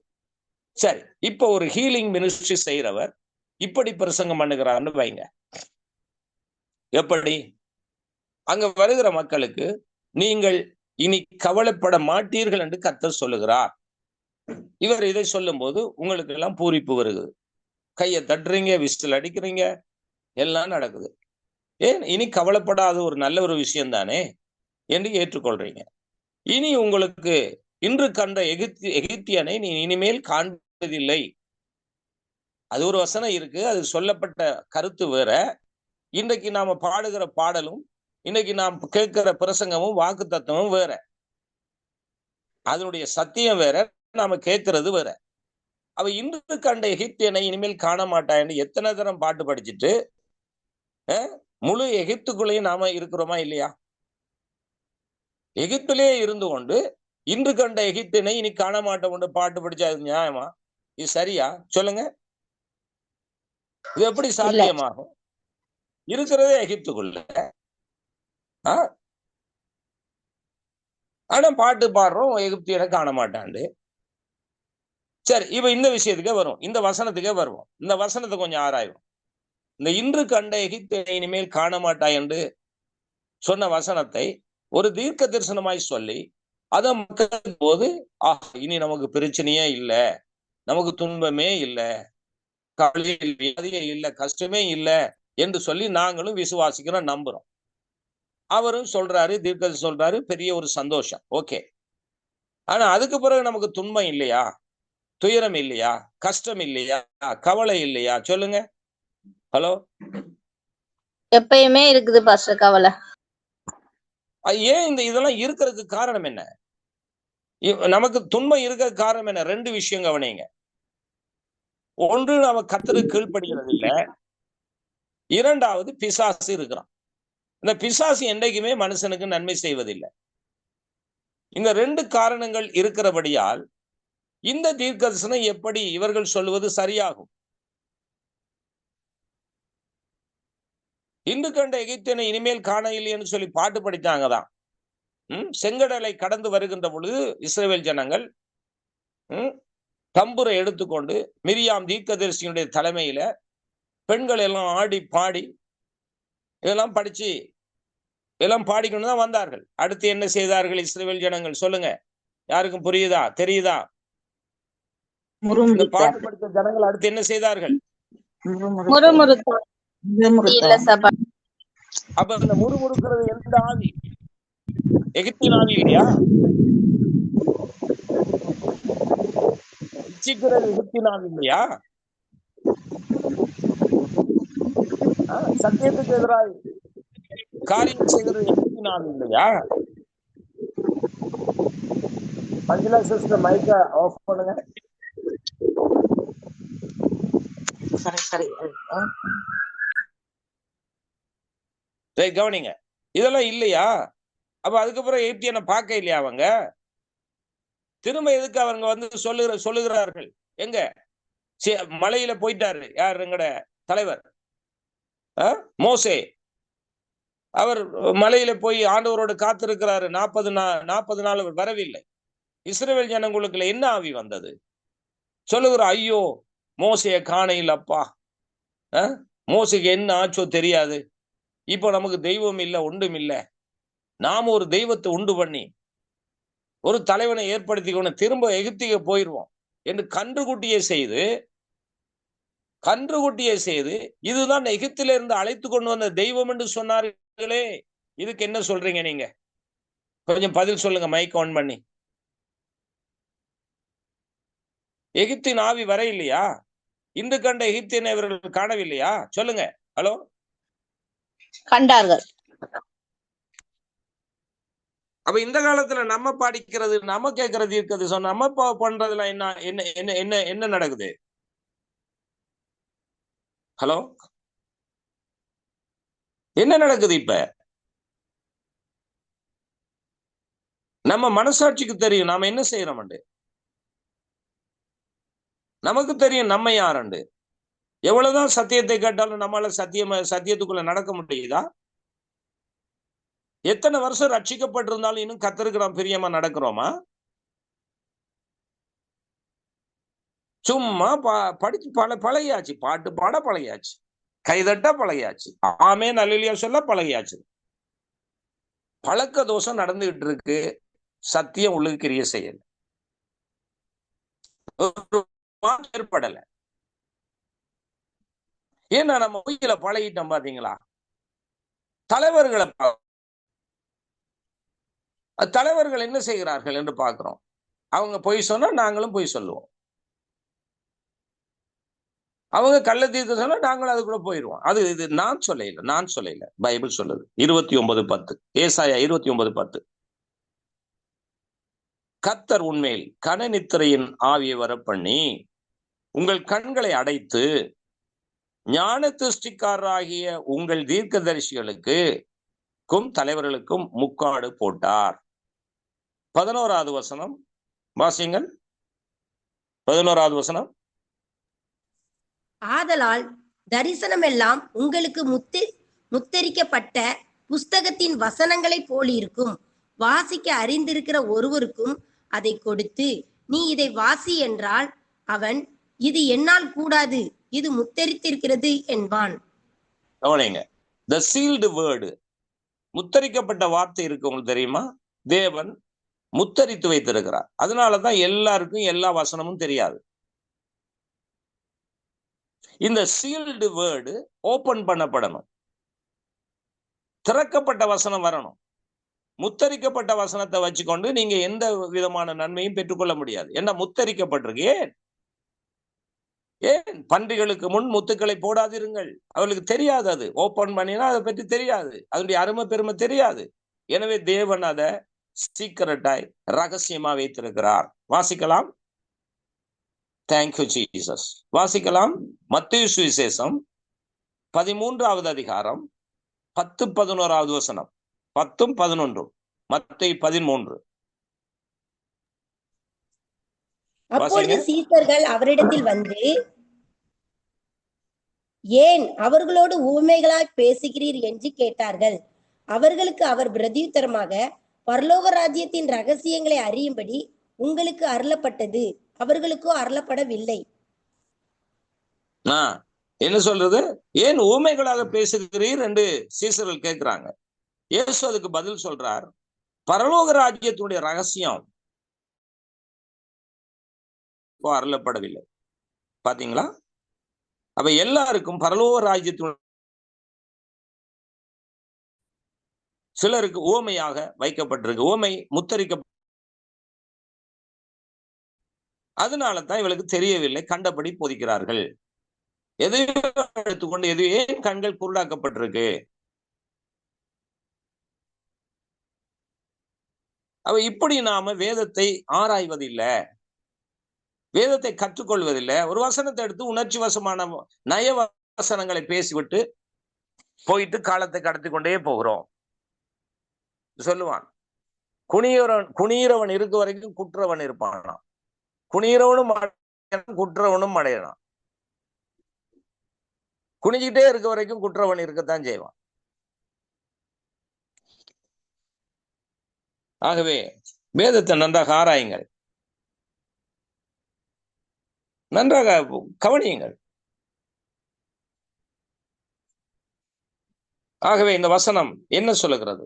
சரி, இப்ப ஒரு ஹீலிங் மினிஸ்ட்ரி செய்யறவர் இப்படி பிரசங்கம் பண்ணுகிறார்னு வைங்க. எப்படி? அங்க வருகிற மக்களுக்கு நீங்கள் இனி கவலைப்பட மாட்டீர்கள் என்று கர்த்தர் சொல்லுகிறார். இவர் இதை சொல்லும் போது உங்களுக்கு எல்லாம் பூரிப்பு வருகிறது. கையை தட்டுறீங்க, விசில் அடிக்கிறீங்க, எல்லாம் நடக்குது. ஏன்? இனி கவலைப்படாத ஒரு நல்ல ஒரு விஷயம் தானே என்று ஏற்றுக்கொள்றீங்க. இனி உங்களுக்கு இன்று கண்ட எகிப்தியனை நீ இனிமேல் காண்பதில்லை. அது ஒரு வசனம் இருக்கு, அது சொல்லப்பட்ட கருத்து வேற. இன்றைக்கு நாம பாடுகிற பாடலும் இன்னைக்கு நாம் கேட்கிற பிரசங்கமும் வாக்கு தத்துவமும் வேற. அதனுடைய சத்தியம் வேற, நாம கேட்கறது வேற. அவ இன்று கண்ட எகிப்தியனை இனிமேல் காண மாட்டான்னு எத்தனை தரம் பாட்டு படிச்சுட்டு முழு எகிப்துக்குள்ளேயும் நாம இருக்கிறோமா இல்லையா? எகிப்திலே இருந்து கொண்டு இன்று கண்ட எகிப்தியனை இனி காண மாட்டோம் பாட்டு படிச்சா அது நியாயமா? இது சரியா? சொல்லுங்க. இது எப்படி சாத்தியமாகும்? இருக்கிறதே எகிப்துக்குள்ள. ஆனா பாட்டு பாடுறோம் எகிப்தியனை காண மாட்டாண்டு. சரி, இப்ப இந்த விஷயத்துக்கே வரும், இந்த வசனத்துக்கே வருவோம். இந்த வசனத்தை கொஞ்சம் ஆராயும். இந்த இன்று கண்ட எகிப்தியனை இனிமேல் காண மாட்டாய் என்று சொன்ன வசனத்தை ஒரு தீர்க்க தரிசனமாய் சொல்லி அதை மக்களுக்கு போது இனி நமக்கு பிரச்சனையே இல்லை, நமக்கு துன்பமே இல்லை, கவலையே வியாதியே இல்லை, கஷ்டமே இல்லை என்று சொல்லி நாங்களும் விசுவாசிக்கிறோம், நம்புறோம். அவரும் சொல்றாரு, தீர்க்கதரிசி சொல்றாரு, பெரிய ஒரு சந்தோஷம். ஓகே. ஆனா அதுக்கு பிறகு நமக்கு துன்பம் இல்லையா? துயரம் இல்லையா? கஷ்டம் இல்லையா? கவலை இல்லையா? சொல்லுங்க. ஹலோ, எப்பயுமே இருக்குது பாஸ்டர் கவலை. ஏன் இதெல்லாம் இருக்கிறதுக்கு காரணம் என்ன? நமக்கு துன்பம் இருக்க காரணம் என்ன? ரெண்டு விஷயம் கவனிங்க. ஒன்று, நாம கர்த்தருக்கு கீழ்ப்படுகிறது இல்லை. இரண்டாவது, பிசாசு இருக்கிறான். இந்த பிசாசு என்றைக்குமே மனுஷனுக்கு நன்மை செய்வதில்லை. இந்த ரெண்டு காரணங்கள் இருக்கிறபடியால் இந்த தீர்க்கதரிசனம் எப்படி இவர்கள் சொல்வது சரியாகும்? இன்று கண்ட எகிப்தியனை இனிமேல் காண இல்லைன்னு சொல்லி பாட்டு படித்தாங்கதான். செங்கடலை கடந்து வருகின்ற பொழுது இஸ்ரவேல் ஜனங்கள் தம்புரை எடுத்துக்கொண்டு மிரியாம் தீர்க்கதரிசியினுடைய தலைமையில பெண்கள் எல்லாம் ஆடி பாடி இதெல்லாம் படிச்சு எல்லாம் பாடிக்கொண்டு தான் வந்தார்கள். அடுத்து என்ன செய்தார்கள் இஸ்ரவேல் ஜனங்கள்? சொல்லுங்க, யாருக்கும் புரியுதா? தெரியுதா? இந்த பாட்டு படித்த ஜனங்கள் அடுத்து என்ன செய்தார்கள்? அப்ப இந்த முறுமுறுக்கிறது எந்த ஆவி? எகிப்தின் ஆவி இல்லையா? இச்சிக்கிறது எகிப்தின் ஆவி இல்லையா? சத்தியத்துக்கு எதிராக காரியம் செய்கிறது எகிப்தின் ஆவி இல்லையா? மஞ்சுளா சிஸ்டர் மைக்க ஆஃப் பண்ணுங்க. கவனிங்க, இதெல்லாம் இல்லையா? அப்ப அதுக்கப்புறம் எகிப்தியனை பார்க்க இல்லையா அவங்க? திரும்ப எதுக்கு அவங்க வந்து சொல்லுகிறார்கள்? எங்க மலையில போயிட்டாரு யார்? எங்கட தலைவர் மோசே. அவர் மலையில போய் ஆண்டவரோடு காத்திருக்கிறாரு. 40 நாள் வரவில்லை. இஸ்ரவேல் ஜனங்களுக்குள்ள என்ன ஆவி வந்தது? சொல்லுகிற, ஐயோ மோசைய காணையில் அப்பா, மோசைக்கு என்ன ஆச்சோ தெரியாது, இப்போ நமக்கு தெய்வம் இல்லை, ஒன்றும் இல்லை, நாம ஒரு தெய்வத்தை உண்டு பண்ணி ஒரு தலைவனை ஏற்படுத்தி திரும்ப எகிப்துக்கு போயிடுவோம் என்று கன்றுகுட்டியை செய்து இதுதான் எகிப்திலிருந்து அழைத்து கொண்டு வந்த தெய்வம் என்று சொன்னார்களே. இதுக்கு என்ன சொல்றீங்க நீங்க? கொஞ்சம் பதில் சொல்லுங்க, மைக் ஆன் பண்ணி. எகிப்தின் ஆவி வர இல்லையா? இந்து கண்ட எகிப்தியனை இவர்கள் காணவில்லையா? சொல்லுங்க. ஹலோ, கண்டார்கள். அப்ப இந்த காலத்துல நம்ம படிக்கிறது, நம்ம கேட்கறது இருக்குது, நம்ம பண்றதுல என்ன என்ன என்ன என்ன என்ன நடக்குது? ஹலோ, என்ன நடக்குது? இப்ப நம்ம மனசாட்சிக்கு தெரியும் நாம என்ன செய்யறோம், நமக்கு தெரியும் நம்ம யாருண்டு. எவ்வளவுதான் சத்தியத்தை கேட்டாலும் நம்மளால சத்தியத்துக்குள்ள நடக்க முடியுதா? எத்தனை வருஷம் ரட்சிக்கப்பட்டிருந்தாலும் இன்னும் கர்த்தருக்கு நாம் பிரியமா நடக்கிறோமா? சும்மா படிச்சு பழகியாச்சு, பாட்டு பாட பழகியாச்சு, கைதட்ட பழகியாச்சு, ஆமென் அல்லேலூயா சொல்ல பழகியாச்சு. பழக்க தோஷம் நடந்துகிட்டு இருக்கு, சத்தியம் உள்ளுக்கு கிரிய செய்யல, ஏற்படல. ஏன்னா நம்ம பொய்யில பழகிட்டோம். பாத்தீங்களா? தலைவர்கள் என்ன செய்கிறார்கள் என்று பார்க்கிறோம். அவங்க பொய் சொன்னா நாங்களும் பொய் சொல்லுவோம், அவங்க கள்ள தீர்க்க சொன்னா நாங்களும் அதுக்குள்ள போயிடுவோம். அது இது நான் சொல்லல, பைபிள் சொல்லுது. 29:10, ஏசாயா 29:10. கர்த்தர் உண்மையில் கனநித்திரையின் ஆவியை வர பண்ணி உங்கள் கண்களை அடைத்து ஞான திருஷ்டிக்காரராகிய உங்கள் தீர்க்கதரிசிகளுக்கும் தலைவர்களுக்கும் முக்காடு போட்டார். 11வது வசனம் வாசிங்கள். 11வது வசனம். ஆதலால் தரிசனம் எல்லாம் உங்களுக்கு முத்தரிக்கப்பட்ட புஸ்தகத்தின் வசனங்களை போலிருக்கும். வாசிக்க அறிந்திருக்கிற ஒருவருக்கும் அதை கொடுத்து, நீ இதை வாசி என்றால் அவன், இது என்னால் கூடாது, இது முத்தரித்திருக்கிறது என்பான். The sealed word, முத்தரிக்கப்பட்ட வார்த்தை இருக்கு, உங்களுக்கு தெரியுமா? தேவன் முத்தரித்து வைத்திருக்கிறார். அதனாலதான் எல்லாருக்கும் எல்லா வசனமும் தெரியாது. இந்த சீல்டு வேர்டு ஓபன் பண்ணப்படணும், திறக்கப்பட்ட வசனம் வரணும். முத்தரிக்கப்பட்ட வசனத்தை வச்சுக்கொண்டு நீங்க எந்த விதமான நன்மையும் பெற்றுக்கொள்ள முடியாது. என்ன முத்தரிக்கப்பட்டிருக்கு? ஏன் பன்றிகளுக்கு முன் முத்துக்களை போடாதிருங்கள், அவர்களுக்கு தெரியாது. அது ஓபன் பண்ணினா அதை பற்றி தெரியாது, அதனுடைய அருமை பெருமை தெரியாது. எனவே தேவன் அதை சீக்கிரட்டாய் ரகசியமா வைத்திருக்கிறார். வாசிக்கலாம். Thank you Jesus. வாசிக்கலாம். மத்தேயு சுவிசேஷம் 13வது அதிகாரம் 10-11வது வசனம். 10-11. மத்தேயு 13. அப்பொழுது சீசர்கள் அவரிடத்தில் வந்து, ஏன் அவர்களோடு உவமைகளாய் பேசுகிறீர் என்று கேட்டார்கள். அவர்களுக்கு அவர் பிரதியுத்தரமாக, பரலோக ராஜ்யத்தின் ரகசியங்களை அறியும்படி உங்களுக்கு அருளப்பட்டது, அவர்களுக்கோ அருளப்படவில்லை. என்ன சொல்றது? ஏன் ஊமைகளாக பேசுகிறீர் என்று சீசர்கள் கேட்கிறாங்க. இயேசு அதுக்கு பதில் சொல்றார், பரலோக ராஜ்யத்தினுடைய ரகசியம் அருளப்படவில்லை. பாத்தீங்களா? அப்ப எல்லாருக்கும் பரலோக ராஜ்யத்தினுடைய சிலருக்கு ஊமையாக வைக்கப்பட்டிருக்கு, ஊமை முத்தரிக்க. அதனால தான் இவளுக்கு தெரியவில்லை, கண்டபடி போதிக்கிறார்கள். எதையும் எடுத்துக்கொண்டு ஏன் கண்கள் குருடாக்கப்பட்டிருக்கு? அவ இப்படி நாம வேதத்தை ஆராய்வதில்லை, வேதத்தை கற்றுக்கொள்வதில்லை. ஒரு வசனத்தை எடுத்து உணர்ச்சி வசமான நய வசனங்களை பேசிவிட்டு போயிட்டு காலத்தை கடத்தி கொண்டே போகிறோம். சொல்லுவான், குனியறவன் இருக்க வரைக்கும் குற்றவன் இருப்பானா, குனியறவனும் குற்றவனும் அடையலாம். குனிஞ்சிக்கிட்டே இருக்க வரைக்கும் குற்றவன் இருக்கத்தான் செய்வான். ஆகவே வேதத்தை நன்றாக ஆராயுங்கள். நன்றாக கவனியுங்கள். ஆகவே இந்த வசனம் என்ன சொல்லுகிறது?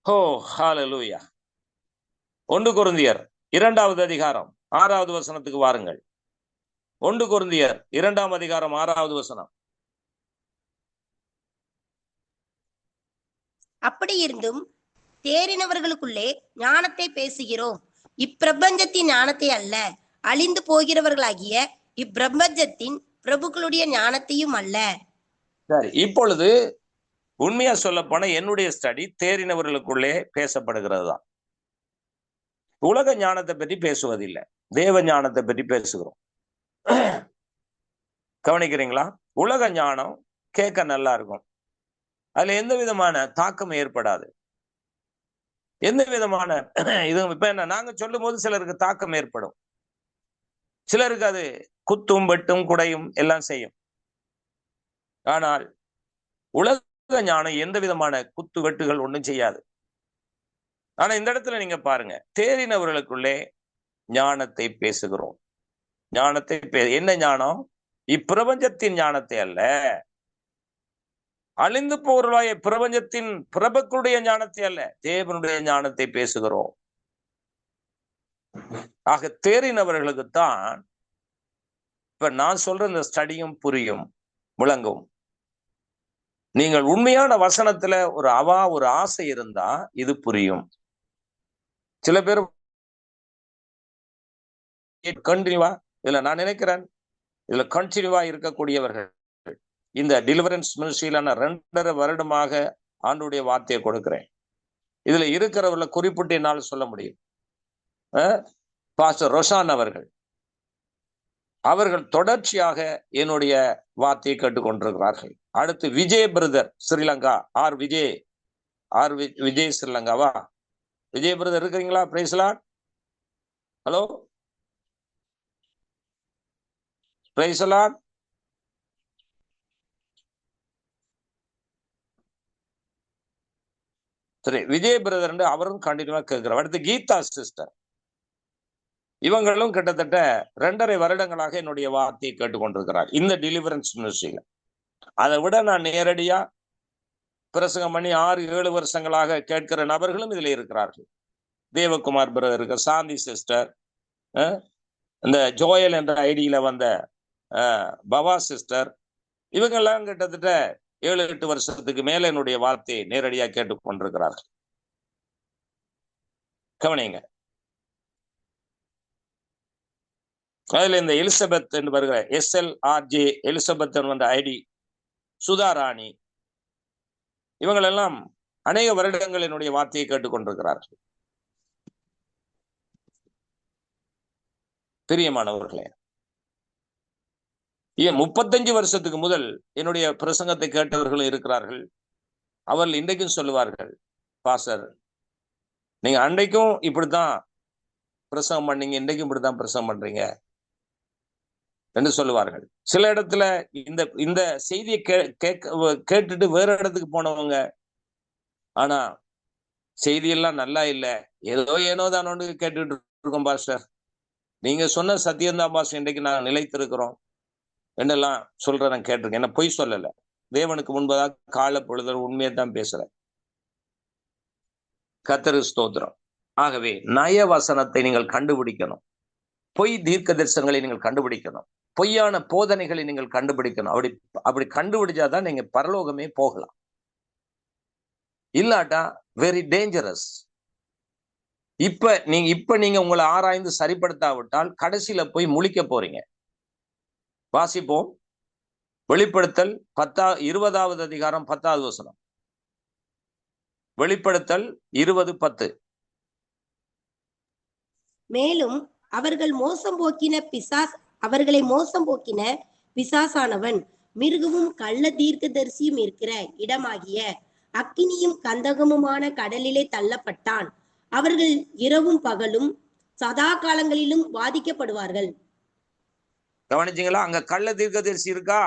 ஓ ஹalleluya. 1 கொரிந்தியர் 2வது அதிகாரம் 6வது வசனத்துக்கு வாருங்கள். 1 கொரிந்தியர் 2ஆம் அதிகாரம் 6வது வசனம். அப்படி இருந்தும் தேறினவர்களுக்குள்ளே ஞானத்தை பேசுகிறோம், இப்பிரபஞ்சத்தின் ஞானத்தை அல்ல, அழிந்து போகிறவர்களாகிய இப்பிரபஞ்சத்தின் பிரபுக்களுடைய ஞானத்தையும் அல்ல. சரி, இப்பொழுது உண்மையா சொல்ல போன என்னுடைய ஸ்டடி தேறினவர்களுக்குள்ளே பேசப்படுகிறது தான். உலக ஞானத்தை பற்றி பேசுவதில்லை, தேவ ஞானத்தை பற்றி பேசுகிறோம். கவனிக்கிறீங்களா? உலக ஞானம் கேட்க நல்லா இருக்கும், அதுல எந்த விதமான தாக்கம் ஏற்படாது, எந்த விதமான இது. இப்ப என்ன நாங்க சொல்லும் போது சிலருக்கு தாக்கம் ஏற்படும், சிலருக்கு அது குத்தும் வெட்டும் குடையும் எல்லாம் செய்யும். ஆனால் உலக ஞானம் எந்த விதமான குத்து வெட்டுகள் ஒன்றும் செய்யாது. ஆனா இந்த இடத்துல நீங்க பாருங்க, தேறினவர்களுக்குள்ளே ஞானத்தை பேசுகிறோம். ஞானத்தை என்ன ஞானம்? இப்பிரபஞ்சத்தின் ஞானத்தை அல்ல, அழிந்து போவர்களாய பிரபஞ்சத்தின் பிரபுக்களுடைய ஞானத்தை அல்ல, தேவனுடைய ஞானத்தை பேசுகிறோம். ஆக தேறினவர்களுக்குத்தான் இப்ப நான் சொல்ற இந்த ஸ்டடியும் புரியும், விளங்கும். நீங்கள் உண்மையான வசனத்துல ஒரு ஆசை இருந்தா இது புரியும். சில பேர் கண்டினியூவா இதுல நான் நினைக்கிறேன், இதுல கண்டினியூவா இருக்கக்கூடியவர்கள் இந்த டெலிவரன்ஸ் மினிஸ்ட்ரியில நான் 2.5 வருடமாக ஆண்டுடைய வார்த்தையை கொடுக்கிறேன். இதுல இருக்கிறவர்களை குறிப்பிட்டு என்னால் சொல்ல முடியும். பாஸ்டர் ரொஷான் அவர்கள் தொடர்ச்சியாக என்னுடைய வார்த்தையை கேட்டுக்கொண்டிருக்கிறார்கள். அடுத்து விஜய் பிரதர் ஸ்ரீலங்கா, விஜய் ஸ்ரீலங்காவா? விஜய் பிரதர் இருக்கிறீங்களா? Praise lord. Hello, praise lord. சரி, விஜய் பிரதர் அவரும் கண்டினியூவா கேட்கிறார். அடுத்து கீதா சிஸ்டர், இவங்களும் கிட்டத்தட்ட 2.5 வருடங்களாக என்னுடைய வார்த்தையை கேட்டுக்கொண்டிருக்கிறார் இந்த டெலிவரன்ஸ் மினிஸ்ட்ரியில. அதை விட நான் நேரடியா பிரசங்கம் பண்ணி 6-7 வருஷங்களாக கேட்கிற நபர்களும் இதுல இருக்கிறார்கள். தேவகுமார் பிரதர் இருக்க, சாந்தி சிஸ்டர், இந்த ஜோயல் என்ற ஐடியில வந்த பவா சிஸ்டர், இவங்கெல்லாம் கிட்டத்தட்ட 7-8 வருஷத்துக்கு மேல என்னுடைய வார்த்தையை நேரடியாக கேட்டுக்கொண்டிருக்கிறார்கள். கவனிங்க. அதுல இந்த எலிசபெத் என்று வருகிற SLRJ எலிசபெத் வந்த ஐடி, சுதாராணி, இவங்களெல்லாம் அநேக வருடங்கள் என்னுடைய வார்த்தையை கேட்டுக்கொண்டிருக்கிறார்கள். பிரியமானவர்களே, 35 வருஷத்துக்கு முதல் என்னுடைய பிரசங்கத்தை கேட்டவர்களும் இருக்கிறார்கள். அவர்கள் இன்றைக்கும் சொல்லுவார்கள், பாஸ்டர் நீங்க அன்றைக்கும் இப்படித்தான் பிரசங்கம் பண்ணீங்க, இன்றைக்கும் இப்படித்தான் பிரசங்கம் பண்றீங்க என்று சொல்லுவார்கள். சில இடத்துல இந்த செய்தியை கேட்டுட்டு வேற இடத்துக்கு போனவங்க, ஆனா செய்தியெல்லாம் நல்லா இல்லை, ஏனோ தானோன்னு கேட்டுட்டு இருக்கோம் பாஸ்டர், நீங்க சொன்ன சத்தியம்தான் பாஸ்டர், இன்றைக்கு நாங்கள் நிலைத்திருக்கிறோம் என்னெல்லாம் சொல்ற நான் கேட்டிருக்கேன். என்ன பொய் சொல்லல, தேவனுக்கு முன்பதாக கால பொழுது உண்மையை தான் பேசுறேன். கர்த்தரு ஸ்தோத்திரம். ஆகவே நய வசனத்தை நீங்கள் கண்டுபிடிக்கணும், பொய் தீர்க்க தரிசனங்களை நீங்கள் கண்டுபிடிக்கணும், பொய்யான போதனைகளை நீங்கள் கண்டுபிடிக்கணும். அப்படி கண்டுபிடிச்சாதான் நீங்க பரலோகமே போகலாம். இல்லாட்டா வெரி டேஞ்சரஸ். இப்ப நீங்க உங்களை ஆராய்ந்து சரிப்படுத்தாவிட்டால் கடைசியில போய் முழிக்க போறீங்க. வாசிப்போம். வெளிப்படுத்தல் 20வது அதிகாரம் 10வது வசனம். வெளிப்படுத்தல் 20:10. மேலும் அவர்களை மோசம் போக்கின பிசாசானவன் மிருகமும் கள்ள தீர்க்கதரிசியும் இருக்கிற இடமாகிய அக்கினியும் கந்தகமுமான கடலிலே தள்ளப்பட்டான். அவர்கள் இரவும் பகலும் சதா காலங்களிலும் வாதிக்கப்படுவார்கள். கவனிச்சீங்களா? அங்க கள்ள தீர்க்கதரிசி இருக்கா?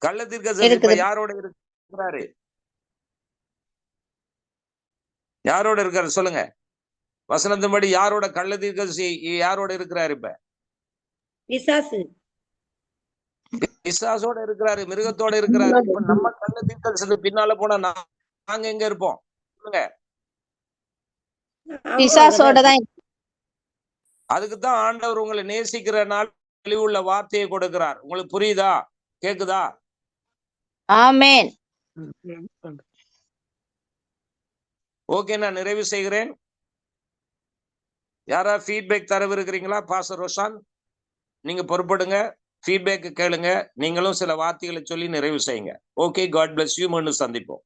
கள்ள தீர்க்கதரிசி யாரோட இருக்கிறாரு? யாரோட இருக்காரு சொல்லுங்க. வசனத்தின்படி யாரோட கள்ள தீர்க்கதரிசி யாரோட இருக்கிறாரு? இப்ப பிசாசு. பிசாசோட இருக்கிறாரு, மிருகத்தோட இருக்கிறாரு. இப்ப நம்ம கள்ள தீர்க்கதரிசி பின்னால போனா நாங்க எங்க இருப்போம்? சொல்லுங்க. பிசாசோட தான். அதுக்குதான் ஆண்டவர் உங்களை நேசிக்கிறனால தெளிவுள்ள வார்த்தையை கொடுக்கிறார். உங்களுக்கு புரியுதா? கேக்குதா? ஆமென். ஓகே, நான் நிறைவு செய்கிறேன். யாரா ஃபீட்பேக் தரவிருக்கிறீங்களா? பாஸ்டர் ரோஷான், நீங்க பொறுப்படுங்க, ஃபீட்பேக் கேளுங்க, நீங்களும் சில வார்த்தைகளை சொல்லி நிறைவு செய்யுங்க. Okay, god bless you. மீண்டும் சந்திப்போம்.